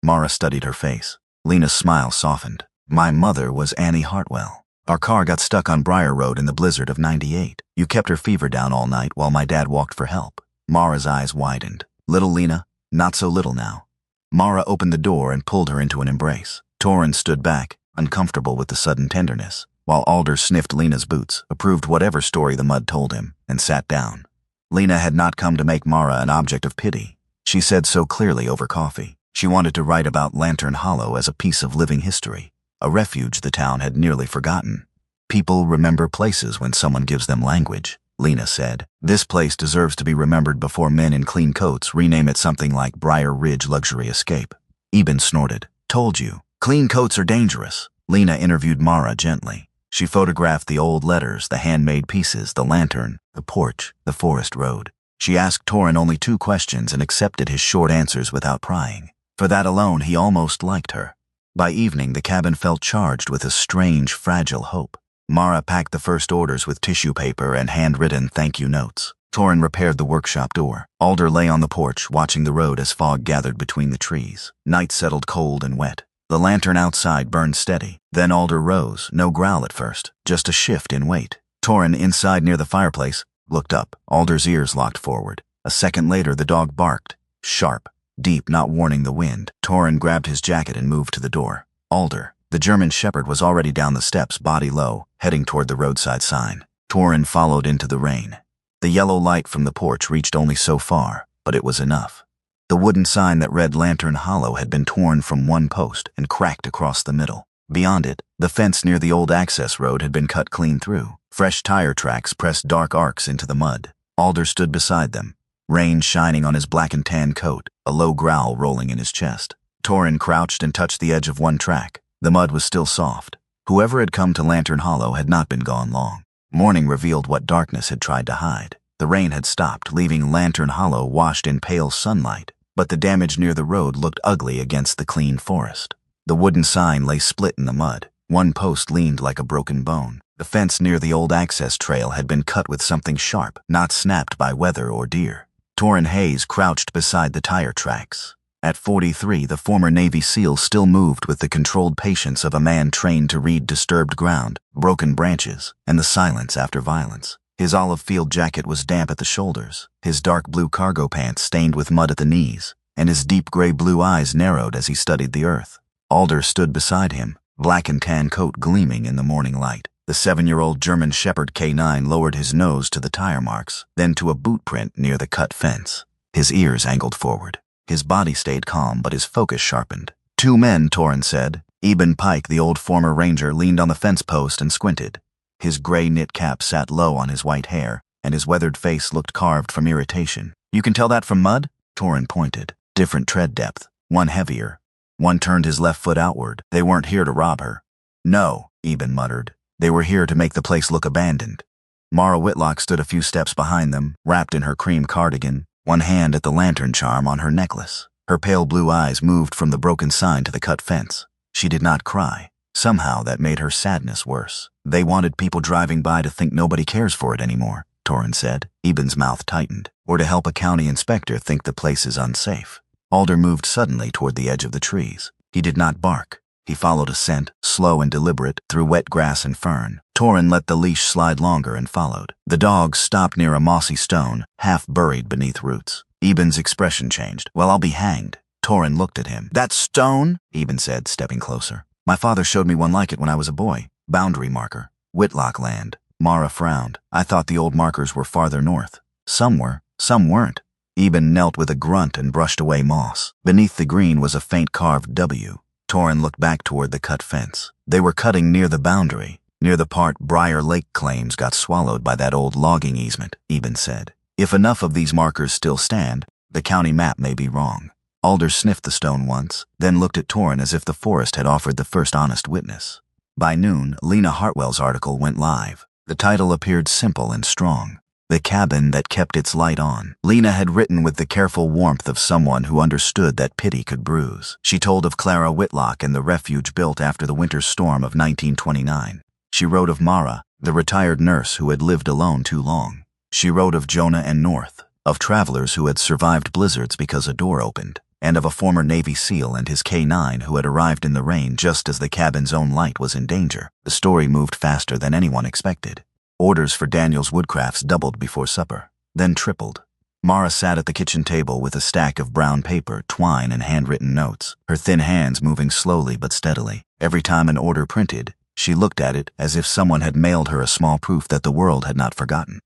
Mara studied her face. Lena's smile softened. "My mother was Annie Hartwell. Our car got stuck on Briar Road in the blizzard of '98. You kept her fever down all night while my dad walked for help." Mara's eyes widened. "Little Lena? Not so little now." Mara opened the door and pulled her into an embrace. Torrin stood back, uncomfortable with the sudden tenderness, while Alder sniffed Lena's boots, approved whatever story the mud told him, and sat down. Lena had not come to make Mara an object of pity. She said so clearly over coffee. She wanted to write about Lantern Hollow as a piece of living history, a refuge the town had nearly forgotten. "People remember places when someone gives them language," Lena said. "This place deserves to be remembered before men in clean coats rename it something like Briar Ridge Luxury Escape." Eben snorted. "Told you. Clean coats are dangerous." Lena interviewed Mara gently. She photographed the old letters, the handmade pieces, the lantern, the porch, the forest road. She asked Torrin only 2 questions and accepted his short answers without prying. For that alone, he almost liked her. By evening, the cabin felt charged with a strange, fragile hope. Mara packed the first orders with tissue paper and handwritten thank-you notes. Torrin repaired the workshop door. Alder lay on the porch, watching the road as fog gathered between the trees. Night settled cold and wet. The lantern outside burned steady. Then Alder rose, no growl at first, just a shift in weight. Torrin, inside near the fireplace, looked up. Alder's ears locked forward. A second later, the dog barked. Sharp, deep, not warning the wind. Torrin grabbed his jacket and moved to the door. Alder, the German shepherd, was already down the steps, body low, heading toward the roadside sign. Torrin followed into the rain. The yellow light from the porch reached only so far, but it was enough. The wooden sign that read Lantern Hollow had been torn from one post and cracked across the middle. Beyond it, the fence near the old access road had been cut clean through. Fresh tire tracks pressed dark arcs into the mud. Alder stood beside them, rain shining on his black and tan coat, a low growl rolling in his chest. Torrin crouched and touched the edge of one track. The mud was still soft. Whoever had come to Lantern Hollow had not been gone long. Morning revealed what darkness had tried to hide. The rain had stopped, leaving Lantern Hollow washed in pale sunlight, but the damage near the road looked ugly against the clean forest. The wooden sign lay split in the mud. One post leaned like a broken bone. The fence near the old access trail had been cut with something sharp, not snapped by weather or deer. Torrin Hayes crouched beside the tire tracks. At 43, the former Navy SEAL still moved with the controlled patience of a man trained to read disturbed ground, broken branches, and the silence after violence. His olive field jacket was damp at the shoulders, his dark blue cargo pants stained with mud at the knees, and his deep gray blue eyes narrowed as he studied the earth. Alder stood beside him, black and tan coat gleaming in the morning light. The 7-year-old German Shepherd K9 lowered his nose to the tire marks, then to a boot print near the cut fence. His ears angled forward. His body stayed calm, but his focus sharpened. 2 men, Torrin said. Eben Pike, the old former ranger, leaned on the fence post and squinted. His gray knit cap sat low on his white hair, and his weathered face looked carved from irritation. "You can tell that from mud?" Torrin pointed. "Different tread depth. One heavier. One turned his left foot outward. They weren't here to rob her." "No," Eben muttered. "They were here to make the place look abandoned." Mara Whitlock stood a few steps behind them, wrapped in her cream cardigan, one hand at the lantern charm on her necklace. Her pale blue eyes moved from the broken sign to the cut fence. She did not cry. Somehow that made her sadness worse. "They wanted people driving by to think nobody cares for it anymore," Torrin said. Eben's mouth tightened. "Or to help a county inspector think the place is unsafe." Alder moved suddenly toward the edge of the trees. He did not bark. He followed a scent, slow and deliberate, through wet grass and fern. Torrin let the leash slide longer and followed. The dog stopped near a mossy stone, half buried beneath roots. Eben's expression changed. "Well, I'll be hanged." Torrin looked at him. "That stone?" Eben said, stepping closer. "My father showed me one like it when I was a boy. Boundary marker. Whitlock land." Mara frowned. "I thought the old markers were farther north." "Some were, some weren't." Eben knelt with a grunt and brushed away moss. Beneath the green was a faint carved W. Torin looked back toward the cut fence. They were cutting near the boundary, near the part Briar Lake claims got swallowed by that old logging easement, Eben said. If enough of these markers still stand, the county map may be wrong. Alder sniffed the stone once, then looked at Torin as if the forest had offered the first honest witness. By noon, Lena Hartwell's article went live. The title appeared simple and strong. The Cabin That Kept Its Light On. Lena had written with the careful warmth of someone who understood that pity could bruise. She told of Clara Whitlock and the refuge built after the winter storm of 1929. She wrote of Mara, the retired nurse who had lived alone too long. She wrote of Jonah and North, of travelers who had survived blizzards because a door opened, and of a former Navy SEAL and his K9 who had arrived in the rain just as the cabin's own light was in danger. The story moved faster than anyone expected. Orders for Daniel's Woodcrafts doubled before supper, then tripled. Mara sat at the kitchen table with a stack of brown paper, twine, and handwritten notes, her thin hands moving slowly but steadily. Every time an order printed, she looked at it as if someone had mailed her a small proof that the world had not forgotten.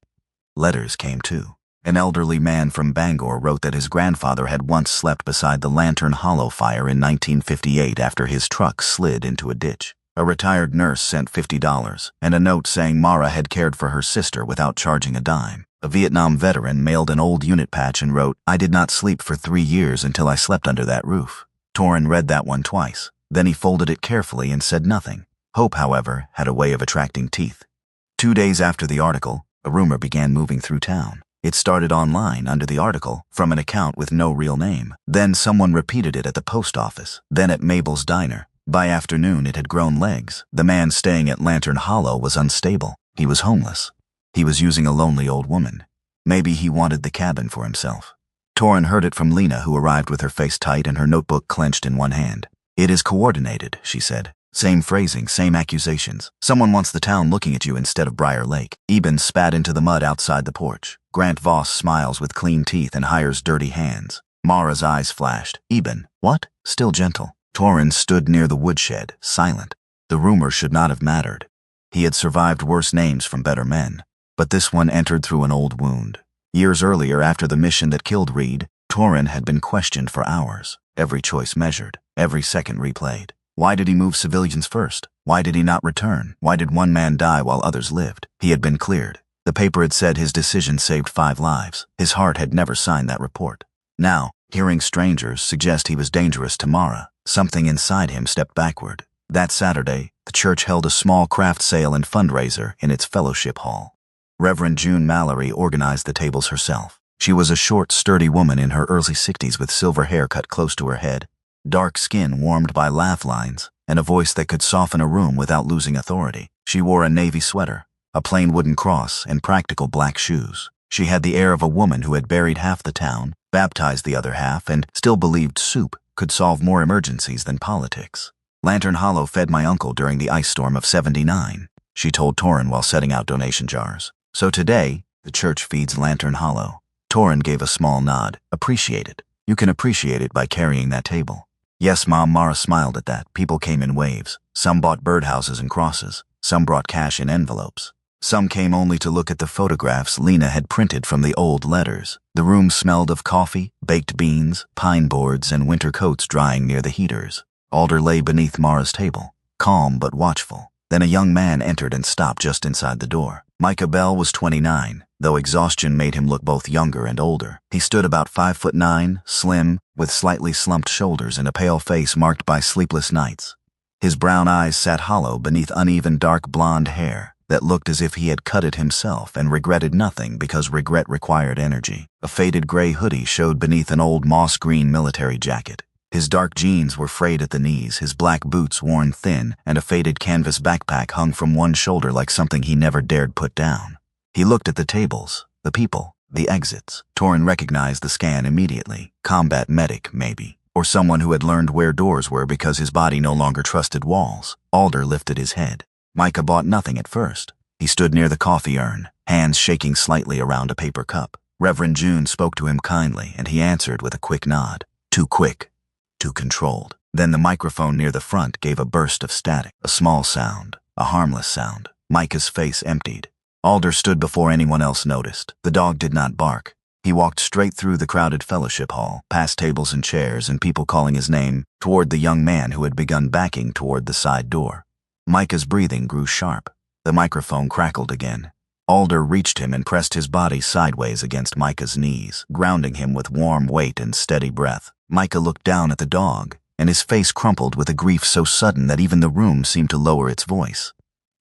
Letters came too. An elderly man from Bangor wrote that his grandfather had once slept beside the Lantern Hollow fire in 1958 after his truck slid into a ditch. A retired nurse sent $50, and a note saying Mara had cared for her sister without charging a dime. A Vietnam veteran mailed an old unit patch and wrote, "I did not sleep for 3 years until I slept under that roof." Torin read that one twice. Then he folded it carefully and said nothing. Hope, however, had a way of attracting teeth. 2 days after the article, a rumor began moving through town. It started online under the article, from an account with no real name. Then someone repeated it at the post office, then at Mabel's diner. By afternoon, it had grown legs. The man staying at Lantern Hollow was unstable. He was homeless. He was using a lonely old woman. Maybe he wanted the cabin for himself. Torin heard it from Lena, who arrived with her face tight and her notebook clenched in one hand. "It is coordinated," she said. "Same phrasing, same accusations. Someone wants the town looking at you instead of Briar Lake." Eben spat into the mud outside the porch. Grant Voss smiles with clean teeth and hires dirty hands. Mara's eyes flashed. "Eben, what?" Still gentle. Torin stood near the woodshed, silent. The rumor should not have mattered. He had survived worse names from better men. But this one entered through an old wound. Years earlier, after the mission that killed Reed, Torin had been questioned for hours, every choice measured, every second replayed. Why did he move civilians first? Why did he not return? Why did one man die while others lived? He had been cleared. The paper had said his decision saved 5 lives. His heart had never signed that report. Now, hearing strangers suggest he was dangerous to Mara, something inside him stepped backward. That Saturday, the church held a small craft sale and fundraiser in its fellowship hall. Reverend June Mallory organized the tables herself. She was a short, sturdy woman in her early 60s with silver hair cut close to her head, dark skin warmed by laugh lines, and a voice that could soften a room without losing authority. She wore a navy sweater, a plain wooden cross, and practical black shoes. She had the air of a woman who had buried half the town, baptized the other half, and still believed soup could solve more emergencies than politics. "Lantern Hollow fed my uncle during the ice storm of '79, she told Torin while setting out donation jars. "So today, the church feeds Lantern Hollow." Torin gave a small nod. "Appreciate it. You can appreciate it by carrying that table." "Yes, Mom," Mara smiled at that. People came in waves. Some bought birdhouses and crosses. Some brought cash in envelopes. Some came only to look at the photographs Lena had printed from the old letters. The room smelled of coffee, baked beans, pine boards, and winter coats drying near the heaters. Alder lay beneath Mara's table, calm but watchful. Then a young man entered and stopped just inside the door. Micah Bell was 29, though exhaustion made him look both younger and older. He stood about 5'9", slim, with slightly slumped shoulders and a pale face marked by sleepless nights. His brown eyes sat hollow beneath uneven dark blonde hair that looked as if he had cut it himself and regretted nothing because regret required energy. A faded gray hoodie showed beneath an old moss-green military jacket. His dark jeans were frayed at the knees, his black boots worn thin, and a faded canvas backpack hung from one shoulder like something he never dared put down. He looked at the tables, the people, the exits. Torin recognized the scan immediately. Combat medic, maybe. Or someone who had learned where doors were because his body no longer trusted walls. Alder lifted his head. Micah bought nothing at first. He stood near the coffee urn, hands shaking slightly around a paper cup. Reverend June spoke to him kindly, and he answered with a quick nod. Too quick. Too controlled. Then the microphone near the front gave a burst of static. A small sound. A harmless sound. Micah's face emptied. Alder stood before anyone else noticed. The dog did not bark. He walked straight through the crowded fellowship hall, past tables and chairs and people calling his name, toward the young man who had begun backing toward the side door. Micah's breathing grew sharp. The microphone crackled again. Alder reached him and pressed his body sideways against Micah's knees, grounding him with warm weight and steady breath. Micah looked down at the dog, and his face crumpled with a grief so sudden that even the room seemed to lower its voice.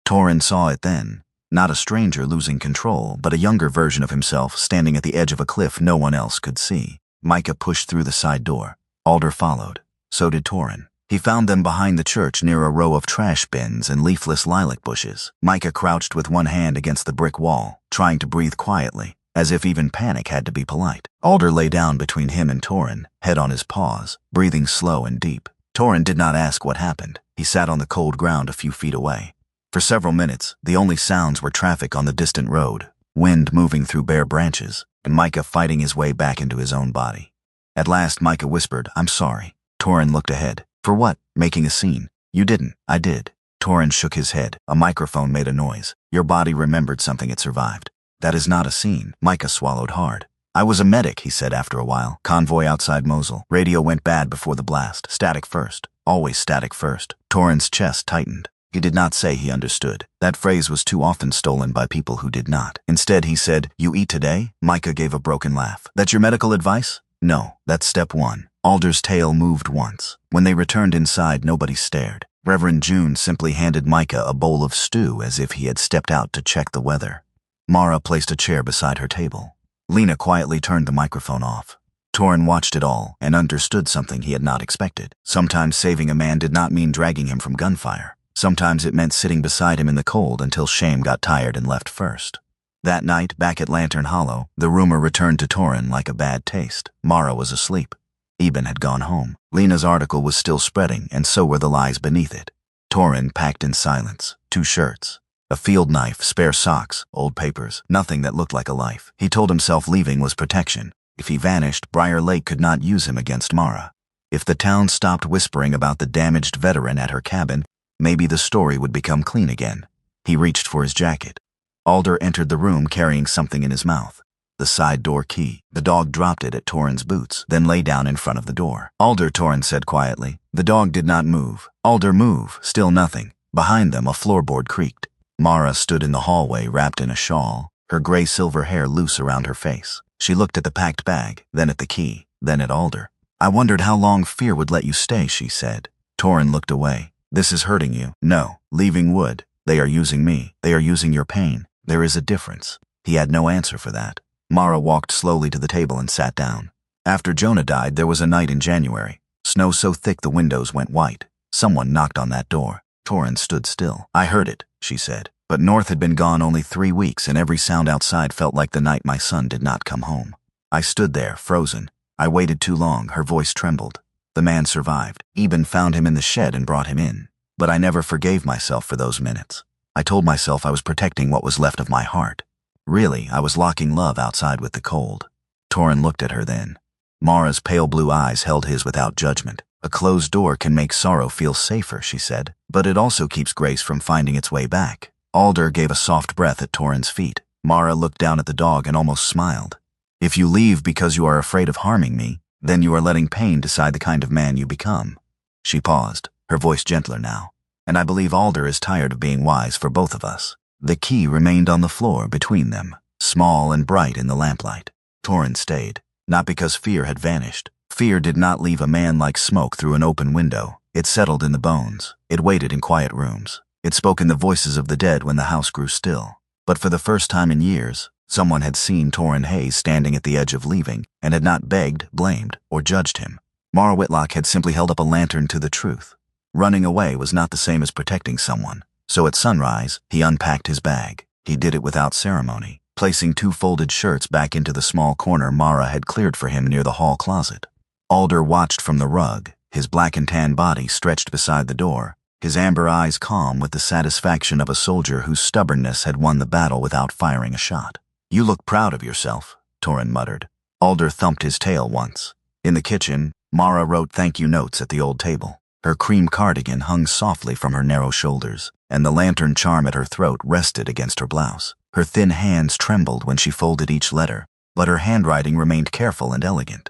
Torin saw it then. Not a stranger losing control, but a younger version of himself standing at the edge of a cliff no one else could see. Micah pushed through the side door. Alder followed. So did Torin. He found them behind the church near a row of trash bins and leafless lilac bushes. Micah crouched with one hand against the brick wall, trying to breathe quietly, as if even panic had to be polite. Alder lay down between him and Torin, head on his paws, breathing slow and deep. Torin did not ask what happened. He sat on the cold ground a few feet away. For several minutes, the only sounds were traffic on the distant road, wind moving through bare branches, and Micah fighting his way back into his own body. At last, Micah whispered, "I'm sorry." Torin looked ahead. "For what? Making a scene?" "You didn't. I did." Torin shook his head. A microphone made a noise. "Your body remembered something it survived." "That is not a scene." Micah swallowed hard. "I was a medic," he said after a while. "Convoy outside Mosul. Radio went bad before the blast. Static first. Always static first." Torin's chest tightened. He did not say he understood. That phrase was too often stolen by people who did not. Instead, he said, "You eat today?" Micah gave a broken laugh. "That's your medical advice?" "No, that's step one." Alder's tail moved once. When they returned inside, nobody stared. Reverend June simply handed Micah a bowl of stew as if he had stepped out to check the weather. Mara placed a chair beside her table. Lena quietly turned the microphone off. Torin watched it all and understood something he had not expected. Sometimes saving a man did not mean dragging him from gunfire. Sometimes it meant sitting beside him in the cold until shame got tired and left first. That night, back at Lantern Hollow, the rumor returned to Torin like a bad taste. Mara was asleep. Eben had gone home. Lena's article was still spreading, and so were the lies beneath it. Torin packed in silence. 2 shirts, a field knife, spare socks, old papers, nothing that looked like a life. He told himself leaving was protection. If he vanished, Briar Lake could not use him against Mara. If the town stopped whispering about the damaged veteran at her cabin, maybe the story would become clean again. He reached for his jacket. Alder entered the room carrying something in his mouth. The side door key. The dog dropped it at Torin's boots, then lay down in front of the door. "Alder," Torin said quietly. The dog did not move. "Alder, move." Still nothing. Behind them, a floorboard creaked. Mara stood in the hallway wrapped in a shawl, her gray-silver hair loose around her face. She looked at the packed bag, then at the key, then at Alder. "I wondered how long fear would let you stay," she said. Torin looked away. "This is hurting you." "No, leaving would. They are using me. They are using your pain. There is a difference." He had no answer for that. Mara walked slowly to the table and sat down. After Jonah died, there was a night in January. Snow so thick the windows went white. Someone knocked on that door. Torin stood still. "I heard it," she said. But North had been gone only 3 weeks, and every sound outside felt like the night my son did not come home. I stood there, frozen. I waited too long. Her voice trembled. The man survived. Eben found him in the shed and brought him in. But I never forgave myself for those minutes. I told myself I was protecting what was left of my heart. Really, I was locking love outside with the cold. Torin looked at her then. Mara's pale blue eyes held his without judgment. "A closed door can make sorrow feel safer," she said, "but it also keeps grace from finding its way back." Alder gave a soft breath at Torin's feet. Mara looked down at the dog and almost smiled. "If you leave because you are afraid of harming me, then you are letting pain decide the kind of man you become." She paused, her voice gentler now. "And I believe Alder is tired of being wise for both of us." The key remained on the floor between them, small and bright in the lamplight. Torin stayed, not because fear had vanished. Fear did not leave a man like smoke through an open window. It settled in the bones. It waited in quiet rooms. It spoke in the voices of the dead when the house grew still. But for the first time in years, someone had seen Torin Hayes standing at the edge of leaving and had not begged, blamed, or judged him. Mara Whitlock had simply held up a lantern to the truth. Running away was not the same as protecting someone. So at sunrise, he unpacked his bag. He did it without ceremony, placing 2 folded shirts back into the small corner Mara had cleared for him near the hall closet. Alder watched from the rug, his black and tan body stretched beside the door, his amber eyes calm with the satisfaction of a soldier whose stubbornness had won the battle without firing a shot. "You look proud of yourself," Torin muttered. Alder thumped his tail once. In the kitchen, Mara wrote thank you notes at the old table. Her cream cardigan hung softly from her narrow shoulders, and the lantern charm at her throat rested against her blouse. Her thin hands trembled when she folded each letter. but her handwriting remained careful and elegant.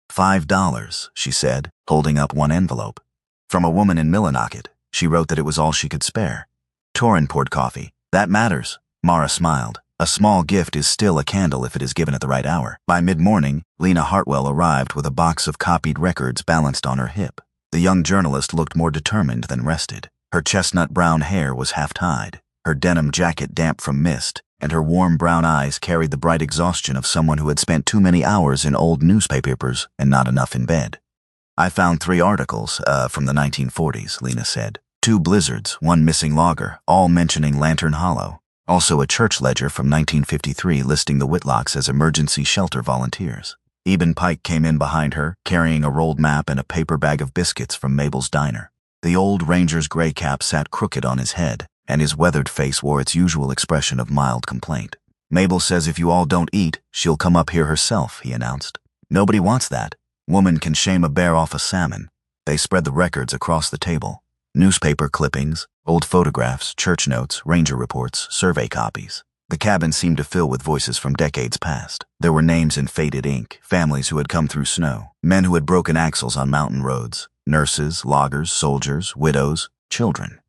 $5, she said, holding up one envelope. From a woman in Millinocket, she wrote that it was all she could spare. Torin poured coffee. That matters, Mara smiled. A small gift is still a candle if it is given at the right hour. By mid-morning, Lena Hartwell arrived with a box of copied records balanced on her hip. The young journalist looked more determined than rested. Her chestnut brown hair was half-tied, her denim jacket damp from mist, and her warm brown eyes carried the bright exhaustion of someone who had spent too many hours in old newspapers and not enough in bed. I found 3 articles, from the 1940s, Lena said. 2 blizzards, 1 missing logger, all mentioning Lantern Hollow. Also a church ledger from 1953 listing the Whitlocks as emergency shelter volunteers. Eben Pike came in behind her, carrying a rolled map and a paper bag of biscuits from Mabel's diner. The old ranger's gray cap sat crooked on his head, and his weathered face wore its usual expression of mild complaint. Mabel says if you all don't eat, she'll come up here herself, he announced. Nobody wants that. Woman can shame a bear off a salmon. They spread the records across the table. Newspaper clippings, old photographs, church notes, ranger reports, survey copies. The cabin seemed to fill with voices from decades past. There were names in faded ink, families who had come through snow, men who had broken axles on mountain roads, nurses, loggers, soldiers, widows, children.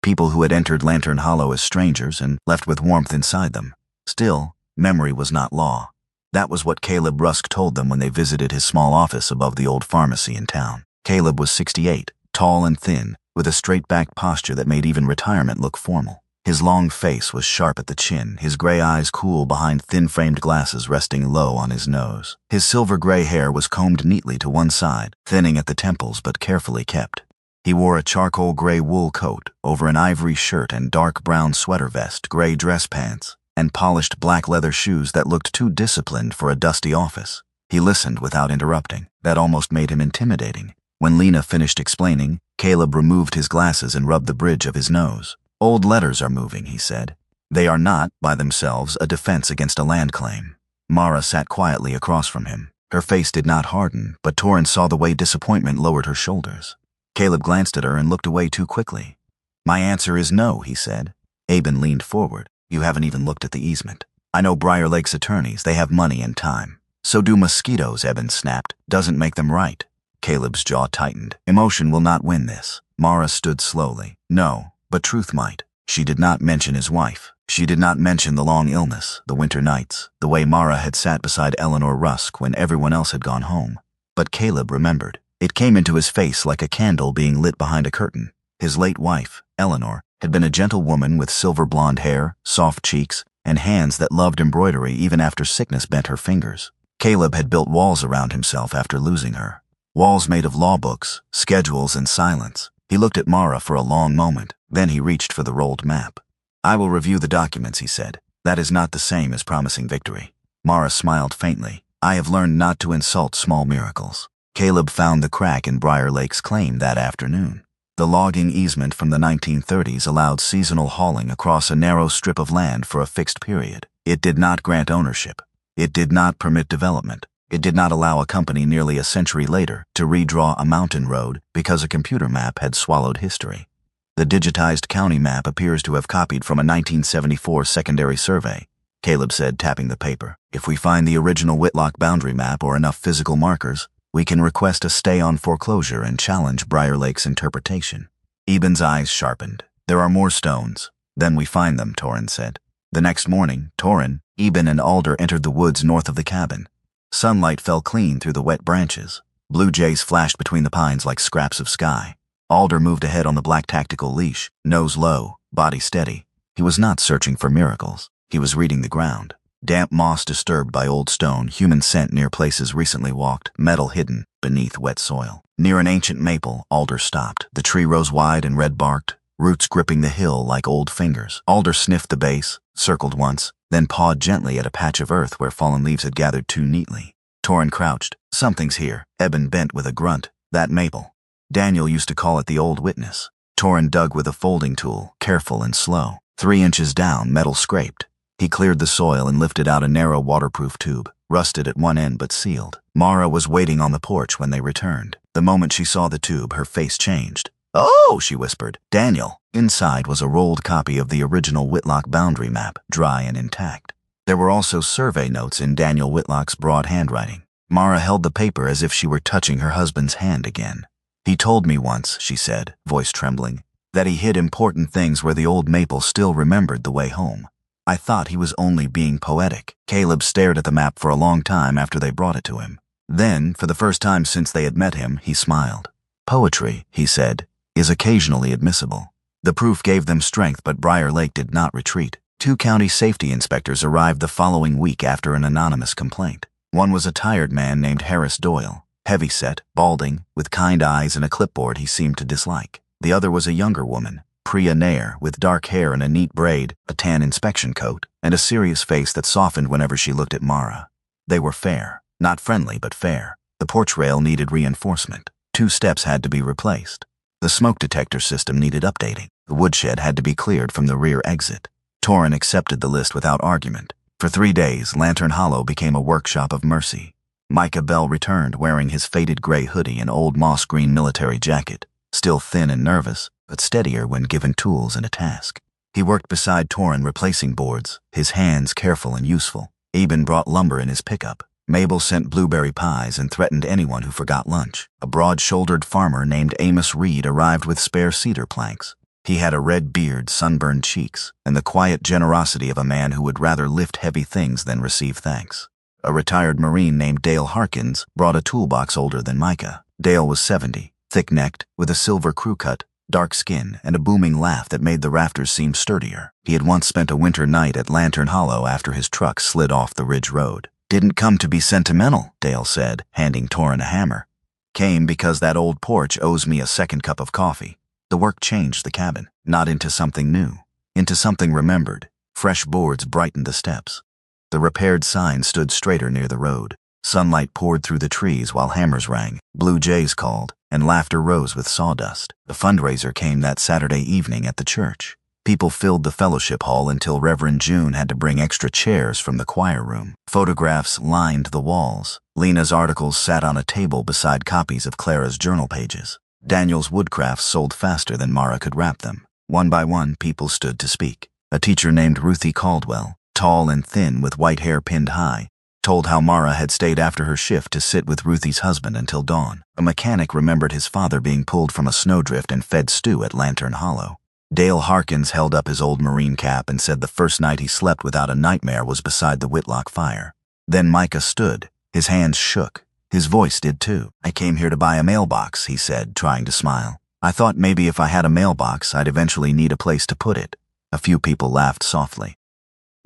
People who had entered Lantern Hollow as strangers and left with warmth inside them. Still, memory was not law. That was what Caleb Rusk told them when they visited his small office above the old pharmacy in town. Caleb was 68, tall and thin, with a straight-backed posture that made even retirement look formal. His long face was sharp at the chin, his gray eyes cool behind thin-framed glasses resting low on his nose. His silver-gray hair was combed neatly to one side, thinning at the temples but carefully kept. He wore a charcoal gray wool coat over an ivory shirt and dark brown sweater vest, gray dress pants, and polished black leather shoes that looked too disciplined for a dusty office. He listened without interrupting. That almost made him intimidating. When Lena finished explaining, Caleb removed his glasses and rubbed the bridge of his nose. Old letters are moving, he said. They are not, by themselves, a defense against a land claim. Mara sat quietly across from him. Her face did not harden, but Torin saw the way disappointment lowered her shoulders. Caleb glanced at her and looked away too quickly. My answer is no, he said. Aben leaned forward. You haven't even looked at the easement. I know Briar Lake's attorneys. They have money and time. So do mosquitoes, Eben snapped. Doesn't make them right. Caleb's jaw tightened. Emotion will not win this. Mara stood slowly. No, but truth might. She did not mention his wife. She did not mention the long illness, the winter nights, the way Mara had sat beside Eleanor Rusk when everyone else had gone home. But Caleb remembered. It came into his face like a candle being lit behind a curtain. His late wife, Eleanor, had been a gentle woman with silver blonde hair, soft cheeks, and hands that loved embroidery even after sickness bent her fingers. Caleb had built walls around himself after losing her. Walls made of law books, schedules, and silence. He looked at Mara for a long moment. Then he reached for the rolled map. I will review the documents, he said. That is not the same as promising victory. Mara smiled faintly. I have learned not to insult small miracles. Caleb found the crack in Briar Lake's claim that afternoon. The logging easement from the 1930s allowed seasonal hauling across a narrow strip of land for a fixed period. It did not grant ownership. It did not permit development. It did not allow a company nearly a century later to redraw a mountain road because a computer map had swallowed history. The digitized county map appears to have copied from a 1974 secondary survey, Caleb said, tapping the paper. If we find the original Whitlock boundary map or enough physical markers, we can request a stay on foreclosure and challenge Briar Lake's interpretation. Eben's eyes sharpened. There are more stones. Then we find them, Torin said. The next morning, Torin, Eben, and Alder entered the woods north of the cabin. Sunlight fell clean through the wet branches. Blue jays flashed between the pines like scraps of sky. Alder moved ahead on the black tactical leash, nose low, body steady. He was not searching for miracles. He was reading the ground. Damp moss disturbed by old stone, human scent near places recently walked, metal hidden beneath wet soil. Near an ancient maple, Alder stopped. The tree rose wide and red-barked, roots gripping the hill like old fingers. Alder sniffed the base, circled once, then pawed gently at a patch of earth where fallen leaves had gathered too neatly. Torin crouched. Something's here. Eben bent with a grunt. That maple. Daniel used to call it the old witness. Torin dug with a folding tool, careful and slow. 3 inches down, metal scraped. He cleared the soil and lifted out a narrow waterproof tube, rusted at one end but sealed. Mara was waiting on the porch when they returned. The moment she saw the tube, her face changed. Oh, she whispered. Daniel. Inside was a rolled copy of the original Whitlock boundary map, dry and intact. There were also survey notes in Daniel Whitlock's broad handwriting. Mara held the paper as if she were touching her husband's hand again. "He told me once," she said, voice trembling, "that he hid important things where the old maple still remembered the way home. I thought he was only being poetic." Caleb stared at the map for a long time after they brought it to him. Then, for the first time since they had met him, he smiled. "Poetry," he said, "is occasionally admissible." The proof gave them strength, but Briar Lake did not retreat. 2 county safety inspectors arrived the following week after an anonymous complaint. One was a tired man named Harris Doyle, heavy-set, balding, with kind eyes and a clipboard he seemed to dislike. The other was a younger woman, Priya Nair, with dark hair and a neat braid, a tan inspection coat, and a serious face that softened whenever she looked at Mara. They were fair. Not friendly, but fair. The porch rail needed reinforcement. 2 steps had to be replaced. The smoke detector system needed updating. The woodshed had to be cleared from the rear exit. Torrin accepted the list without argument. For 3 days, Lantern Hollow became a workshop of mercy. Micah Bell returned wearing his faded gray hoodie and old moss-green military jacket, still thin and nervous, but steadier when given tools and a task. He worked beside Torrin replacing boards, his hands careful and useful. Eben brought lumber in his pickup. Mabel sent blueberry pies and threatened anyone who forgot lunch. A broad-shouldered farmer named Amos Reed arrived with spare cedar planks. He had a red beard, sunburned cheeks, and the quiet generosity of a man who would rather lift heavy things than receive thanks. A retired Marine named Dale Harkins brought a toolbox older than Micah. Dale was 70, thick-necked, with a silver crew cut, dark skin, and a booming laugh that made the rafters seem sturdier. He had once spent a winter night at Lantern Hollow after his truck slid off the ridge road. "Didn't come to be sentimental," Dale said, handing Torrin a hammer. "Came because that old porch owes me a second cup of coffee." The work changed the cabin, not into something new, into something remembered. Fresh boards brightened the steps. The repaired sign stood straighter near the road. Sunlight poured through the trees while hammers rang, blue jays called, and laughter rose with sawdust. The fundraiser came that Saturday evening at the church. People filled the fellowship hall until Reverend June had to bring extra chairs from the choir room. Photographs lined the walls. Lena's articles sat on a table beside copies of Clara's journal pages. Daniel's woodcrafts sold faster than Mara could wrap them. One by one, people stood to speak. A teacher named Ruthie Caldwell, tall and thin with white hair pinned high, told how Mara had stayed after her shift to sit with Ruthie's husband until dawn. A mechanic remembered his father being pulled from a snowdrift and fed stew at Lantern Hollow. Dale Harkins held up his old Marine cap and said the first night he slept without a nightmare was beside the Whitlock fire. Then Micah stood. His hands shook. His voice did too. "I came here to buy a mailbox," he said, trying to smile. "I thought maybe if I had a mailbox, I'd eventually need a place to put it." A few people laughed softly.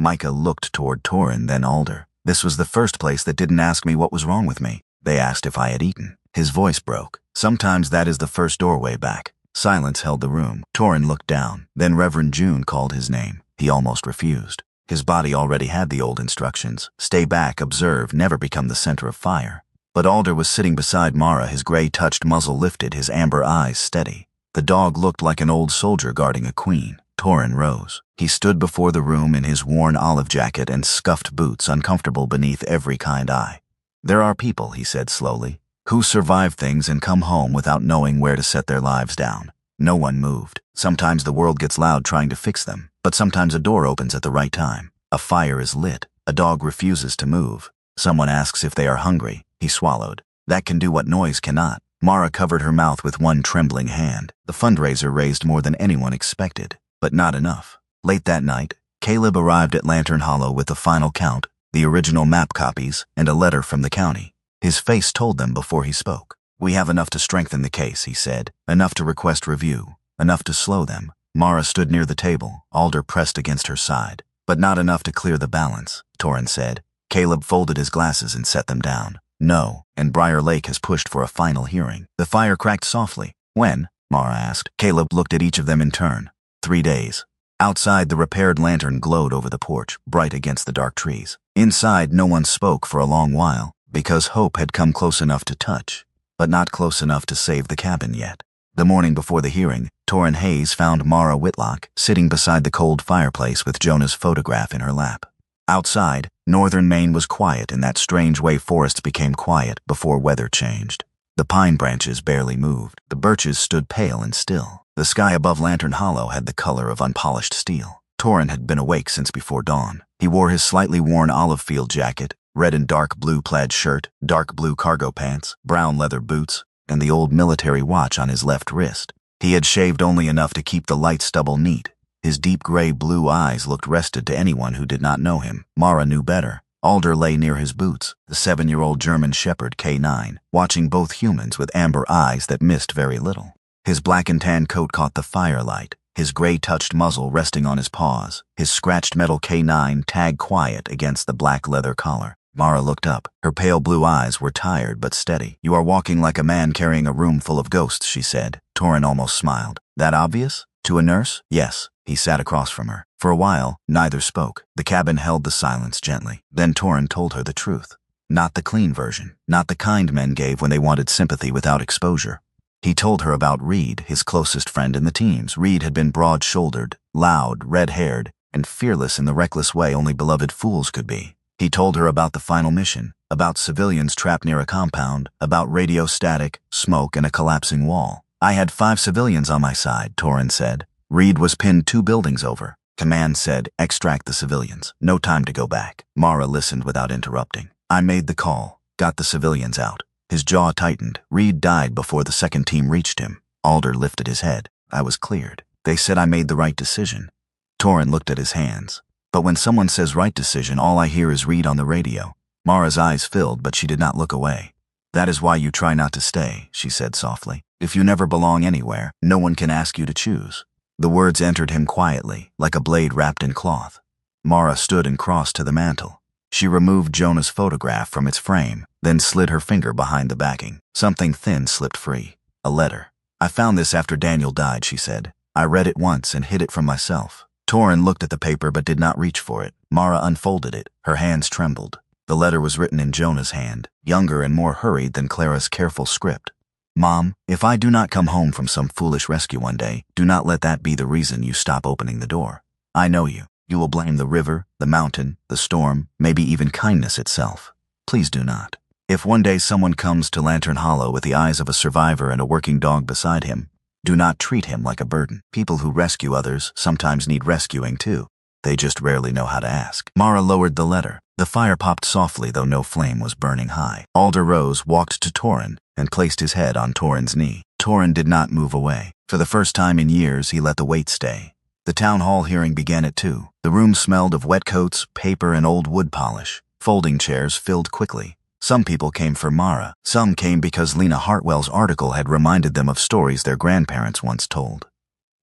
Micah looked toward Torrin, then Alder. "This was the first place that didn't ask me what was wrong with me. They asked if I had eaten." His voice broke. "Sometimes that is the first doorway back." Silence held the room. Torrin looked down. Then Reverend June called his name. He almost refused. His body already had the old instructions. Stay back, observe, never become the center of fire. But Alder was sitting beside Mara, his gray-touched muzzle lifted, his amber eyes steady. The dog looked like an old soldier guarding a queen. Torrin rose. He stood before the room in his worn olive jacket and scuffed boots, uncomfortable beneath every kind eye. "There are people," he said slowly, "who survive things and come home without knowing where to set their lives down." No one moved. Sometimes the world gets loud trying to fix them, but sometimes a door opens at the right time. A fire is lit. A dog refuses to move. Someone asks if they are hungry. He swallowed. That can do what noise cannot. Mara covered her mouth with one trembling hand. The fundraiser raised more than anyone expected, but not enough. Late that night, Caleb arrived at Lantern Hollow with the final count, the original map copies, and a letter from the county. His face told them before he spoke. "We have enough to strengthen the case," he said. "Enough to request review. Enough to slow them." Mara stood near the table, Alder pressed against her side. "But not enough to clear the balance," Torrin said. Caleb folded his glasses and set them down. "No, and Briar Lake has pushed for a final hearing." The fire cracked softly. "When?" Mara asked. Caleb looked at each of them in turn. 3 days. Outside, the repaired lantern glowed over the porch, bright against the dark trees. Inside, no one spoke for a long while, because hope had come close enough to touch, but not close enough to save the cabin yet. The morning before the hearing, Torrin Hayes found Mara Whitlock sitting beside the cold fireplace with Jonah's photograph in her lap. Outside, northern Maine was quiet in that strange way forests became quiet before weather changed. The pine branches barely moved. The birches stood pale and still. The sky above Lantern Hollow had the color of unpolished steel. Torin had been awake since before dawn. He wore his slightly worn olive field jacket, red and dark blue plaid shirt, dark blue cargo pants, brown leather boots, and the old military watch on his left wrist. He had shaved only enough to keep the light stubble neat. His deep gray blue eyes looked rested to anyone who did not know him. Mara knew better. Alder lay near his boots, the 7-year-old German Shepherd K9, watching both humans with amber eyes that missed very little. His black and tan coat caught the firelight, his gray-touched muzzle resting on his paws, his scratched metal K9 tagged quiet against the black leather collar. Mara looked up. Her pale blue eyes were tired but steady. "You are walking like a man carrying a room full of ghosts," she said. Torin almost smiled. "That obvious? To a nurse?" "Yes." He sat across from her. For a while, neither spoke. The cabin held the silence gently. Then Torin told her the truth. Not the clean version. Not the kind men gave when they wanted sympathy without exposure. He told her about Reed, his closest friend in the teams. Reed had been broad-shouldered, loud, red-haired, and fearless in the reckless way only beloved fools could be. He told her about the final mission, about civilians trapped near a compound, about radio static, smoke, and a collapsing wall. "I had 5 civilians on my side," Torin said. "Reed was pinned 2 buildings over. Command said, extract the civilians. No time to go back." Mara listened without interrupting. "I made the call, got the civilians out." His jaw tightened. "Reed died before the second team reached him." Alder lifted his head. "I was cleared. They said I made the right decision." Torin looked at his hands. "But when someone says right decision, all I hear is Reed on the radio." Mara's eyes filled, but she did not look away. "That is why you try not to stay," she said softly. "If you never belong anywhere, no one can ask you to choose." The words entered him quietly, like a blade wrapped in cloth. Mara stood and crossed to the mantel. She removed Jonah's photograph from its frame, then slid her finger behind the backing. Something thin slipped free. A letter. "I found this after Daniel died," she said. "I read it once and hid it from myself." Torin looked at the paper but did not reach for it. Mara unfolded it. Her hands trembled. The letter was written in Jonah's hand, younger and more hurried than Clara's careful script. "Mom, if I do not come home from some foolish rescue one day, do not let that be the reason you stop opening the door. I know you. You will blame the river, the mountain, the storm, maybe even kindness itself. Please do not. If one day someone comes to Lantern Hollow with the eyes of a survivor and a working dog beside him, do not treat him like a burden. People who rescue others sometimes need rescuing too. They just rarely know how to ask." Mara lowered the letter. The fire popped softly, though no flame was burning high. Alder rose, walked to Torin, and placed his head on Torin's knee. Torin did not move away. For the first time in years, he let the weight stay. The town hall hearing began at 2. The room smelled of wet coats, paper, and old wood polish. Folding chairs filled quickly. Some people came for Mara. Some came because Lena Hartwell's article had reminded them of stories their grandparents once told.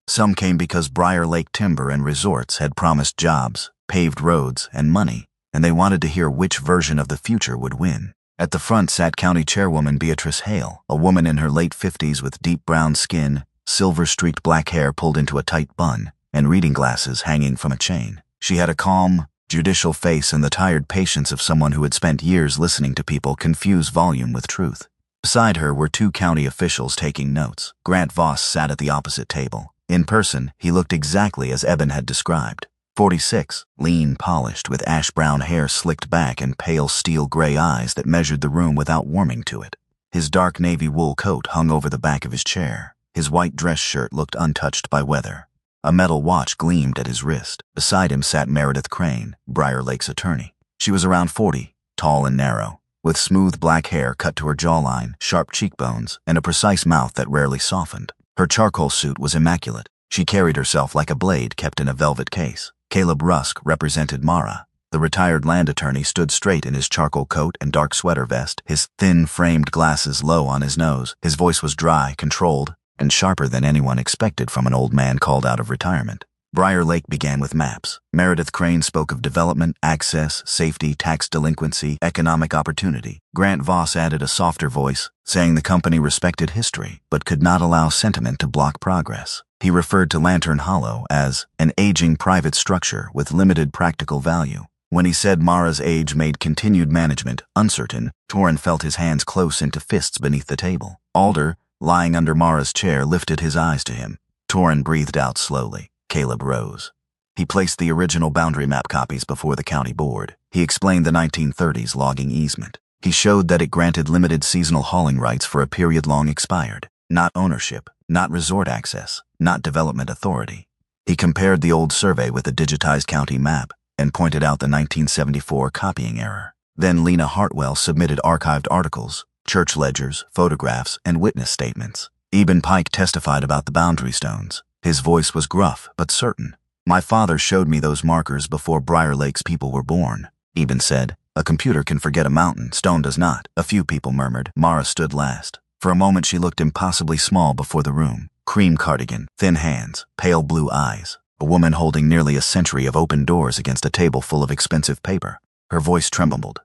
Some came because Briar Lake Timber and Resorts had promised jobs, paved roads, and money, and they wanted to hear which version of the future would win. At the front sat County Chairwoman Beatrice Hale, a woman in her late 50s with deep brown skin, silver-streaked black hair pulled into a tight bun, and reading glasses hanging from a chain. She had a calm, judicial face and the tired patience of someone who had spent years listening to people confuse volume with truth. Beside her were 2 county officials taking notes. Grant Voss sat at the opposite table. In person, he looked exactly as Eben had described. 46, lean, polished, with ash-brown hair slicked back and pale steel-gray eyes that measured the room without warming to it. His dark navy wool coat hung over the back of his chair. His white dress shirt looked untouched by weather. A metal watch gleamed at his wrist. Beside him sat Meredith Crane, Briar Lake's attorney. She was around 40, tall and narrow, with smooth black hair cut to her jawline, sharp cheekbones, and a precise mouth that rarely softened. Her charcoal suit was immaculate. She carried herself like a blade kept in a velvet case. Caleb Rusk represented Mara. The retired land attorney stood straight in his charcoal coat and dark sweater vest, his thin framed glasses low on his nose. His voice was dry, controlled, and sharper than anyone expected from an old man called out of retirement. Briar Lake began with maps. Meredith Crane spoke of development, access, safety, tax delinquency, economic opportunity. Grant Voss added a softer voice, saying the company respected history, but could not allow sentiment to block progress. He referred to Lantern Hollow as an aging private structure with limited practical value. When he said Mara's age made continued management uncertain, Torin felt his hands close into fists beneath the table. Alder, lying under Mara's chair, lifted his eyes to him. Torin breathed out slowly. Caleb rose. He placed the original boundary map copies before the county board. He explained the 1930s logging easement. He showed that it granted limited seasonal hauling rights for a period long expired. Not ownership, not resort access, not development authority. He compared the old survey with the digitized county map and pointed out the 1974 copying error. Then Lena Hartwell submitted archived articles, church ledgers, photographs, and witness statements. Eben Pike testified about the boundary stones. His voice was gruff but certain. "My father showed me those markers before Briar Lake's people were born," Eben said. "A computer can forget a mountain, stone does not," a few people murmured. Mara stood last. For a moment she looked impossibly small before the room. Cream cardigan, thin hands, pale blue eyes. A woman holding nearly a century of open doors against a table full of expensive paper. Her voice trembled.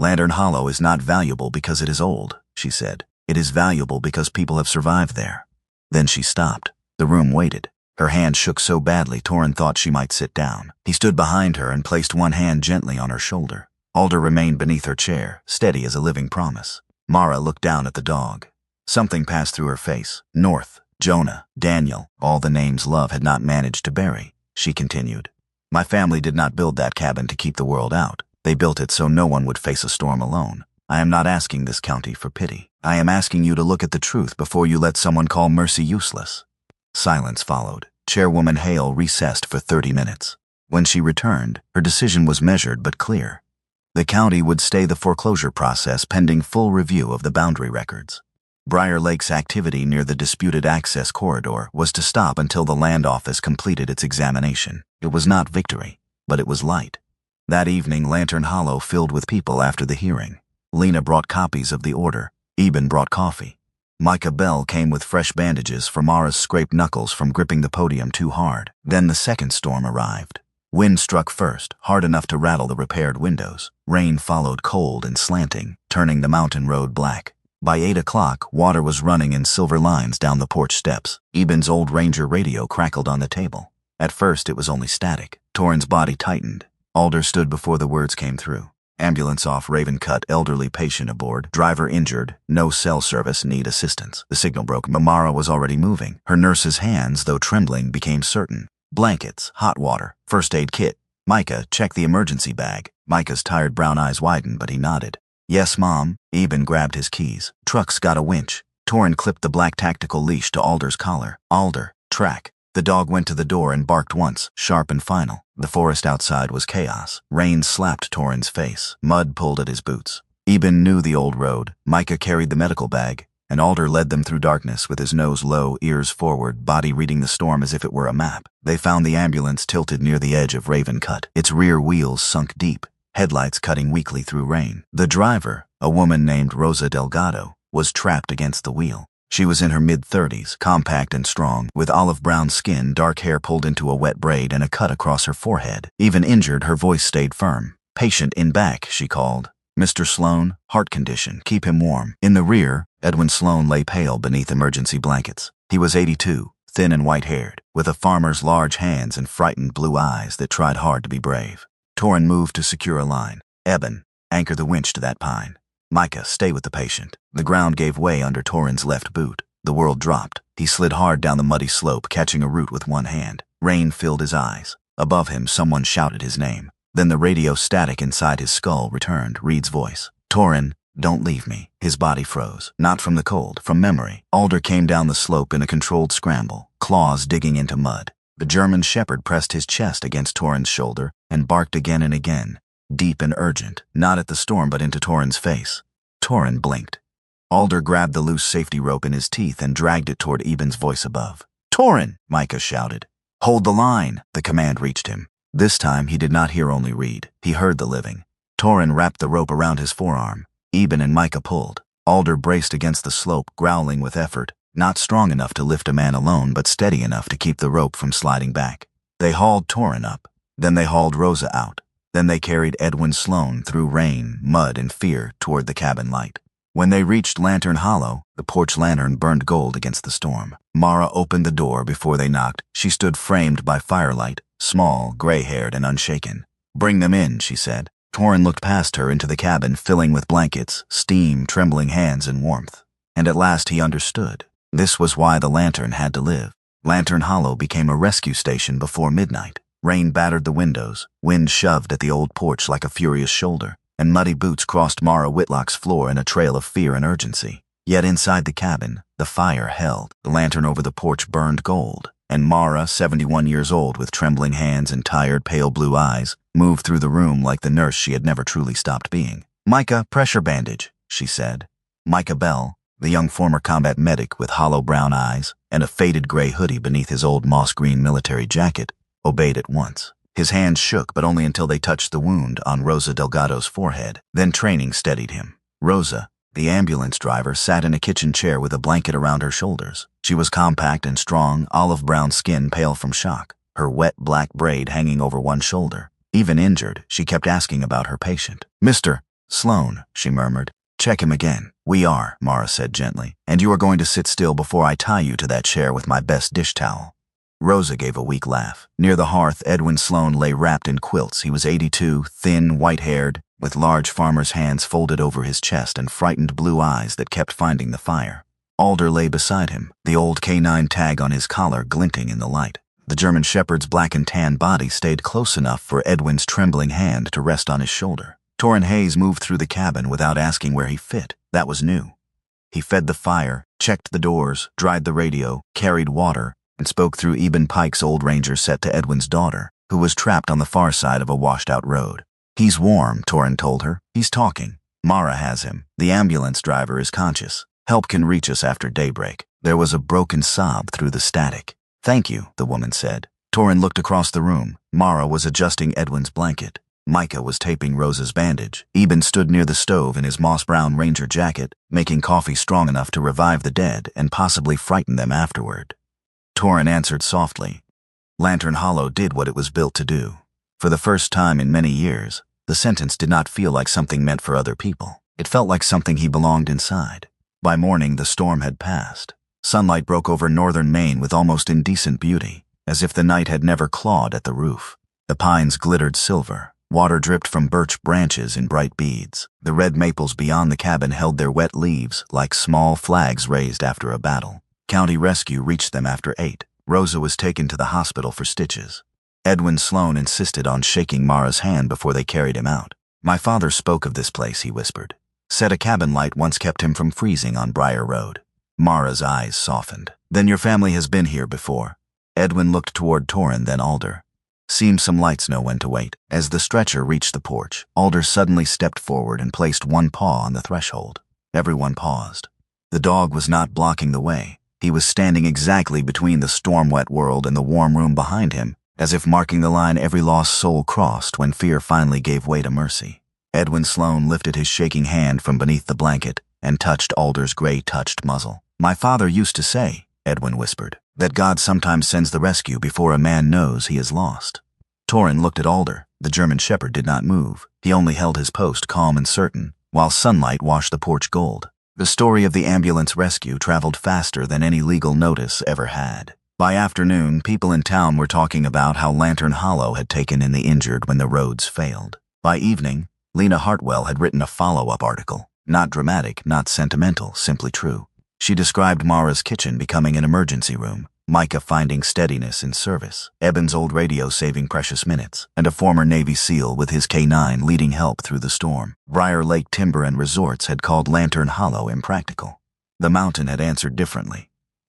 "Lantern Hollow is not valuable because it is old," she said. "It is valuable because people have survived there." Then she stopped. The room waited. Her hand shook so badly Torin thought she might sit down. He stood behind her and placed one hand gently on her shoulder. Alder remained beneath her chair, steady as a living promise. Mara looked down at the dog. Something passed through her face. North, Jonah, Daniel, all the names love had not managed to bury. She continued. "My family did not build that cabin to keep the world out. They built it so no one would face a storm alone. I am not asking this county for pity. I am asking you to look at the truth before you let someone call mercy useless." Silence followed. Chairwoman Hale recessed for 30 minutes. When she returned, her decision was measured but clear. The county would stay the foreclosure process pending full review of the boundary records. Briar Lake's activity near the disputed access corridor was to stop until the land office completed its examination. It was not victory, but it was light. That evening, Lantern Hollow filled with people after the hearing. Lena brought copies of the order. Eben brought coffee. Micah Bell came with fresh bandages for Mara's scraped knuckles from gripping the podium too hard. Then the second storm arrived. Wind struck first, hard enough to rattle the repaired windows. Rain followed, cold and slanting, turning the mountain road black. By 8 o'clock, water was running in silver lines down the porch steps. Eben's old Ranger radio crackled on the table. At first, it was only static. Torin's body tightened. Alder stood before the words came through. "Ambulance off, Raven Cut, elderly patient aboard, driver injured, no cell service, need assistance." The signal broke. Mara was already moving. Her nurse's hands, though trembling, became certain. "Blankets, hot water, first aid kit. Micah, check the emergency bag." Micah's tired brown eyes widened, but he nodded. "Yes, Mom." Eben grabbed his keys. "Truck's got a winch." Torin clipped the black tactical leash to Alder's collar. "Alder, track." The dog went to the door and barked once, sharp and final. The forest outside was chaos. Rain slapped Torin's face. Mud pulled at his boots. Eben knew the old road. Micah carried the medical bag, and Alder led them through darkness with his nose low, ears forward, body reading the storm as if it were a map. They found the ambulance tilted near the edge of Raven Cut, its rear wheels sunk deep, headlights cutting weakly through rain. The driver, a woman named Rosa Delgado, was trapped against the wheel. She was in her mid-30s, compact and strong, with olive-brown skin, dark hair pulled into a wet braid, and a cut across her forehead. Even injured, her voice stayed firm. "Patient in back," she called. "Mr. Sloan, heart condition, keep him warm." In the rear, Edwin Sloan lay pale beneath emergency blankets. He was 82, thin and white-haired, with a farmer's large hands and frightened blue eyes that tried hard to be brave. Torin moved to secure a line. "Eben, anchor the winch to that pine. Micah, stay with the patient." The ground gave way under Torin's left boot. The world dropped. He slid hard down the muddy slope, catching a root with one hand. Rain filled his eyes. Above him, someone shouted his name. Then the radio static inside his skull returned, Reed's voice. "Torin, don't leave me." His body froze. Not from the cold, from memory. Alder came down the slope in a controlled scramble, claws digging into mud. The German shepherd pressed his chest against Torin's shoulder and barked again and again, deep and urgent, not at the storm but into Torin's face. Torin blinked. Alder grabbed the loose safety rope in his teeth and dragged it toward Eben's voice above. "Torin!" Micah shouted. "Hold the line!" The command reached him. This time he did not hear only Reed. He heard the living. Torin wrapped the rope around his forearm. Eben and Micah pulled. Alder braced against the slope, growling with effort, not strong enough to lift a man alone, but steady enough to keep the rope from sliding back. They hauled Torin up. Then they hauled Rosa out. Then they carried Edwin Sloan through rain, mud, and fear toward the cabin light. When they reached Lantern Hollow, the porch lantern burned gold against the storm. Mara opened the door before they knocked. She stood framed by firelight, small, gray-haired, and unshaken. "Bring them in," she said. Torin looked past her into the cabin, filling with blankets, steam, trembling hands, and warmth. And at last he understood. This was why the lantern had to live. Lantern Hollow became a rescue station before midnight. Rain battered the windows, wind shoved at the old porch like a furious shoulder, and muddy boots crossed Mara Whitlock's floor in a trail of fear and urgency. Yet inside the cabin, the fire held. The lantern over the porch burned gold. and Mara, 71 years old with trembling hands and tired, pale blue eyes, moved through the room like the nurse she had never truly stopped being. "Micah, pressure bandage," she said. Micah Bell, the young former combat medic with hollow brown eyes and a faded gray hoodie beneath his old moss-green military jacket, obeyed at once. His hands shook, but only until they touched the wound on Rosa Delgado's forehead. Then training steadied him. Rosa, the ambulance driver, sat in a kitchen chair with a blanket around her shoulders. She was compact and strong, olive-brown skin pale from shock, her wet black braid hanging over one shoulder. Even injured, she kept asking about her patient. "Mr. Sloan," she murmured. "Check him again." "We are," Mara said gently, "and you are going to sit still before I tie you to that chair with my best dish towel." Rosa gave a weak laugh. Near the hearth, Edwin Sloan lay wrapped in quilts. He was 82, thin, white-haired, with large farmer's hands folded over his chest and frightened blue eyes that kept finding the fire. Alder lay beside him, the old K9 tag on his collar glinting in the light. The German shepherd's black and tan body stayed close enough for Edwin's trembling hand to rest on his shoulder. Torrin Hayes moved through the cabin without asking where he fit. That was new. He fed the fire, checked the doors, dried the radio, carried water, and spoke through Eben Pike's old Ranger set to Edwin's daughter, who was trapped on the far side of a washed-out road. "He's warm," Torrin told her. "He's talking. Mara has him. The ambulance driver is conscious. Help can reach us after daybreak." There was a broken sob through the static. "Thank you," the woman said. Torrin looked across the room. Mara was adjusting Edwin's blanket. Micah was taping Rosa's bandage. Eben stood near the stove in his moss-brown ranger jacket, making coffee strong enough to revive the dead and possibly frighten them afterward. Torrin answered softly. Lantern Hollow did what it was built to do. For the first time in many years, the sentence did not feel like something meant for other people. It felt like something he belonged inside. By morning, the storm had passed. Sunlight broke over northern Maine with almost indecent beauty, as if the night had never clawed at the roof. The pines glittered silver. Water dripped from birch branches in bright beads. The red maples beyond the cabin held their wet leaves like small flags raised after a battle. County Rescue reached them after 8. Rosa was taken to the hospital for stitches. Edwin Sloan insisted on shaking Mara's hand before they carried him out. "My father spoke of this place," he whispered. "Said a cabin light once kept him from freezing on Briar Road." Mara's eyes softened. "Then your family has been here before?" Edwin looked toward Torrin, then Alder. "Seems some lights know when to wait." As the stretcher reached the porch, Alder suddenly stepped forward and placed one paw on the threshold. Everyone paused. The dog was not blocking the way. He was standing exactly between the storm-wet world and the warm room behind him, as if marking the line every lost soul crossed when fear finally gave way to mercy. Edwin Sloan lifted his shaking hand from beneath the blanket and touched Alder's gray-touched muzzle. "My father used to say," Edwin whispered, "that God sometimes sends the rescue before a man knows he is lost." Torrin looked at Alder. The German shepherd did not move. He only held his post calm and certain, while sunlight washed the porch gold. The story of the ambulance rescue traveled faster than any legal notice ever had. By afternoon, people in town were talking about how Lantern Hollow had taken in the injured when the roads failed. By evening, Lena Hartwell had written a follow-up article. Not dramatic, not sentimental, simply true. She described Mara's kitchen becoming an emergency room, Micah finding steadiness in service, Eben's old radio saving precious minutes, and a former Navy SEAL with his K9 leading help through the storm. Briar Lake Timber and Resorts had called Lantern Hollow impractical. The mountain had answered differently.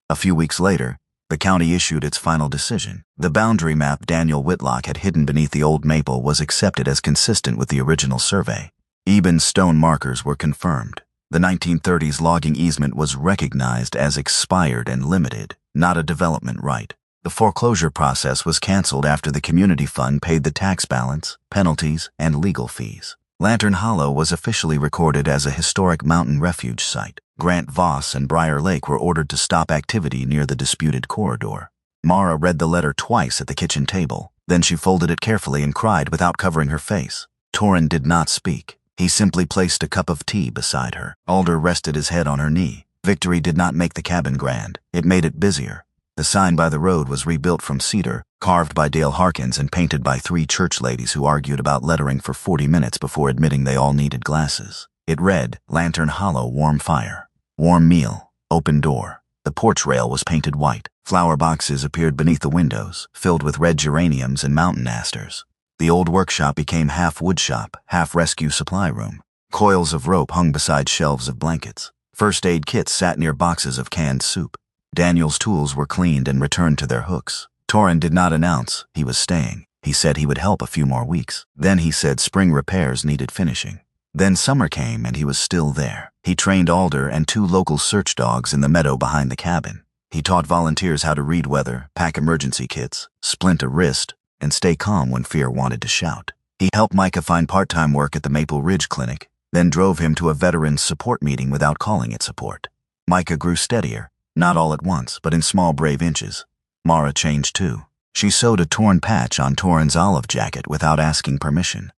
A few weeks later, the county issued its final decision. The boundary map Daniel Whitlock had hidden beneath the old maple was accepted as consistent with the original survey. Eben's stone markers were confirmed. The 1930s logging easement was recognized as expired and limited, not a development right. The foreclosure process was canceled after the community fund paid the tax balance, penalties, and legal fees. Lantern Hollow was officially recorded as a historic mountain refuge site. Grant Voss and Briar Lake were ordered to stop activity near the disputed corridor. Mara read the letter twice at the kitchen table. Then she folded it carefully and cried without covering her face. Torrin did not speak. He simply placed a cup of tea beside her. Alder rested his head on her knee. Victory did not make the cabin grand. It made it busier. The sign by the road was rebuilt from cedar, carved by Dale Harkins and painted by 3 church ladies who argued about lettering for 40 minutes before admitting they all needed glasses. It read, Lantern Hollow Warm Fire. Warm Meal. Open Door. The porch rail was painted white. Flower boxes appeared beneath the windows, filled with red geraniums and mountain asters. The old workshop became half woodshop, half rescue supply room. Coils of rope hung beside shelves of blankets. First aid kits sat near boxes of canned soup. Daniel's tools were cleaned and returned to their hooks. Torin did not announce he was staying. He said he would help a few more weeks. Then he said spring repairs needed finishing. Then summer came and he was still there. He trained Alder and 2 local search dogs in the meadow behind the cabin. He taught volunteers how to read weather, pack emergency kits, splint a wrist, and stay calm when fear wanted to shout. He helped Micah find part-time work at the Maple Ridge Clinic, then drove him to a veterans support meeting without calling it support. Micah grew steadier, not all at once, but in small brave inches. Mara changed too. She sewed a torn patch on Torin's olive jacket without asking permission.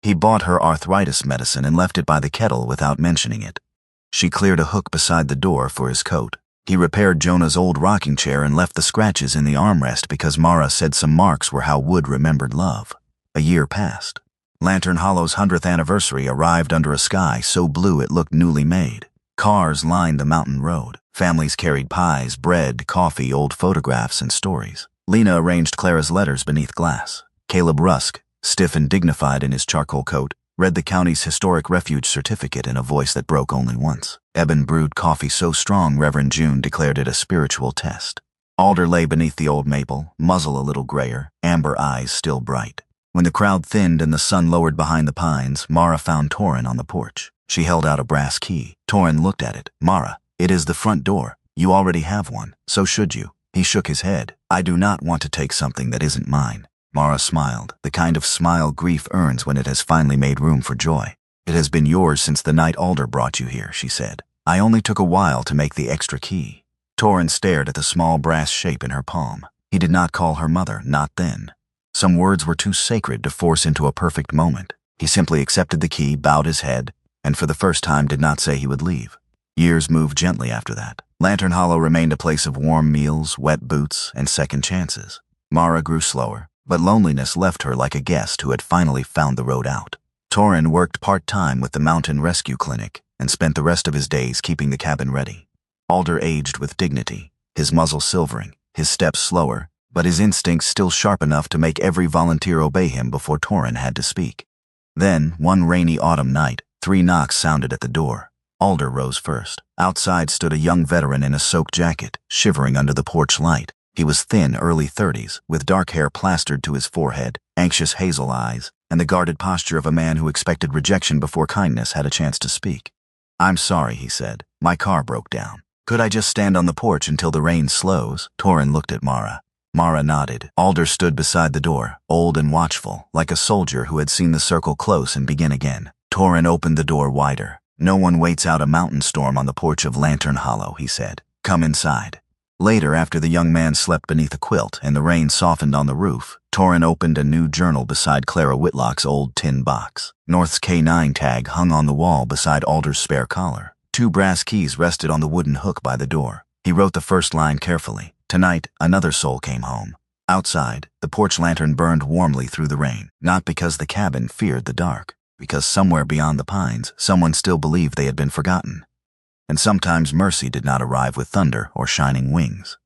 He bought her arthritis medicine and left it by the kettle without mentioning it. She cleared a hook beside the door for his coat. He repaired Jonah's old rocking chair and left the scratches in the armrest because Mara said some marks were how Wood remembered love. A year passed. Lantern Hollow's 100th anniversary arrived under a sky so blue it looked newly made. Cars lined the mountain road. Families carried pies, bread, coffee, old photographs, and stories. Lena arranged Clara's letters beneath glass. Caleb Rusk, stiff and dignified in his charcoal coat, read the county's historic refuge certificate in a voice that broke only once. Eben brewed coffee so strong Reverend June declared it a spiritual test. Alder lay beneath the old maple, muzzle a little grayer, amber eyes still bright. When the crowd thinned and the sun lowered behind the pines, Mara found Torin on the porch. She held out a brass key. Torin looked at it. Mara, it is the front door. You already have one. So should you. He shook his head. I do not want to take something that isn't mine. Mara smiled, the kind of smile grief earns when it has finally made room for joy. It has been yours since the night Alder brought you here, she said. I only took a while to make the extra key. Torin stared at the small brass shape in her palm. He did not call her mother, not then. Some words were too sacred to force into a perfect moment. He simply accepted the key, bowed his head, and for the first time did not say he would leave. Years moved gently after that. Lantern Hollow remained a place of warm meals, wet boots, and second chances. Mara grew slower, but loneliness left her like a guest who had finally found the road out. Torin worked part-time with the Mountain Rescue Clinic and spent the rest of his days keeping the cabin ready. Alder aged with dignity, his muzzle silvering, his steps slower, but his instincts still sharp enough to make every volunteer obey him before Torin had to speak. Then, one rainy autumn night, 3 knocks sounded at the door. Alder rose first. Outside stood a young veteran in a soaked jacket, shivering under the porch light. He was thin, early 30s, with dark hair plastered to his forehead, anxious hazel eyes, and the guarded posture of a man who expected rejection before kindness had a chance to speak. I'm sorry, he said. My car broke down. Could I just stand on the porch until the rain slows? Torin looked at Mara. Mara nodded. Alder stood beside the door, old and watchful, like a soldier who had seen the circle close and begin again. Torin opened the door wider. No one waits out a mountain storm on the porch of Lantern Hollow, he said. Come inside. Later, after the young man slept beneath a quilt and the rain softened on the roof, Torin opened a new journal beside Clara Whitlock's old tin box. North's K9 tag hung on the wall beside Alder's spare collar. 2 brass keys rested on the wooden hook by the door. He wrote the first line carefully. Tonight, another soul came home. Outside, the porch lantern burned warmly through the rain, not because the cabin feared the dark, because somewhere beyond the pines, someone still believed they had been forgotten. And sometimes mercy did not arrive with thunder or shining wings.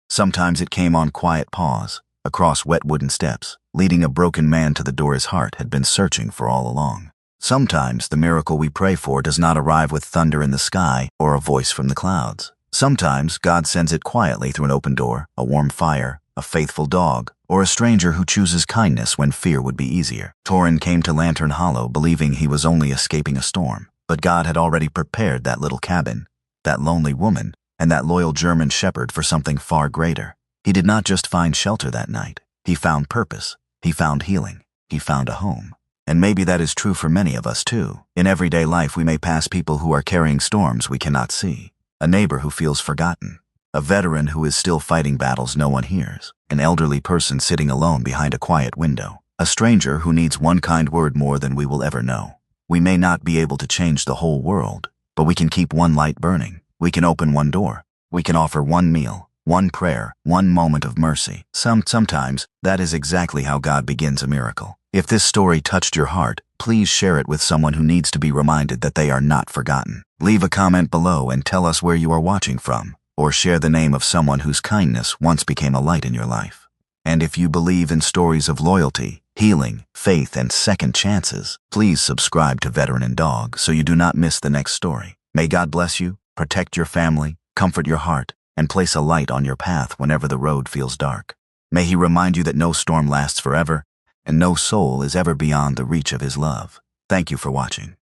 Sometimes it came on quiet paws, across wet wooden steps, leading a broken man to the door his heart had been searching for all along. Sometimes the miracle we pray for does not arrive with thunder in the sky or a voice from the clouds. Sometimes God sends it quietly through an open door, a warm fire, a faithful dog, or a stranger who chooses kindness when fear would be easier. Torin came to Lantern Hollow believing he was only escaping a storm, but God had already prepared that little cabin, that lonely woman, and that loyal German shepherd for something far greater. He did not just find shelter that night. He found purpose. He found healing. He found a home. And maybe that is true for many of us too. In everyday life we may pass people who are carrying storms we cannot see. A neighbor who feels forgotten. A veteran who is still fighting battles no one hears. An elderly person sitting alone behind a quiet window. A stranger who needs one kind word more than we will ever know. We may not be able to change the whole world, but we can keep one light burning. We can open one door. We can offer one meal, one prayer, one moment of mercy. Sometimes, that is exactly how God begins a miracle. If this story touched your heart, please share it with someone who needs to be reminded that they are not forgotten. Leave a comment below and tell us where you are watching from, or share the name of someone whose kindness once became a light in your life. And if you believe in stories of loyalty, healing, faith, and second chances, please subscribe to Veteran and Dog so you do not miss the next story. May God bless you, protect your family, comfort your heart, and place a light on your path whenever the road feels dark. May he remind you that no storm lasts forever, and no soul is ever beyond the reach of his love. Thank you for watching.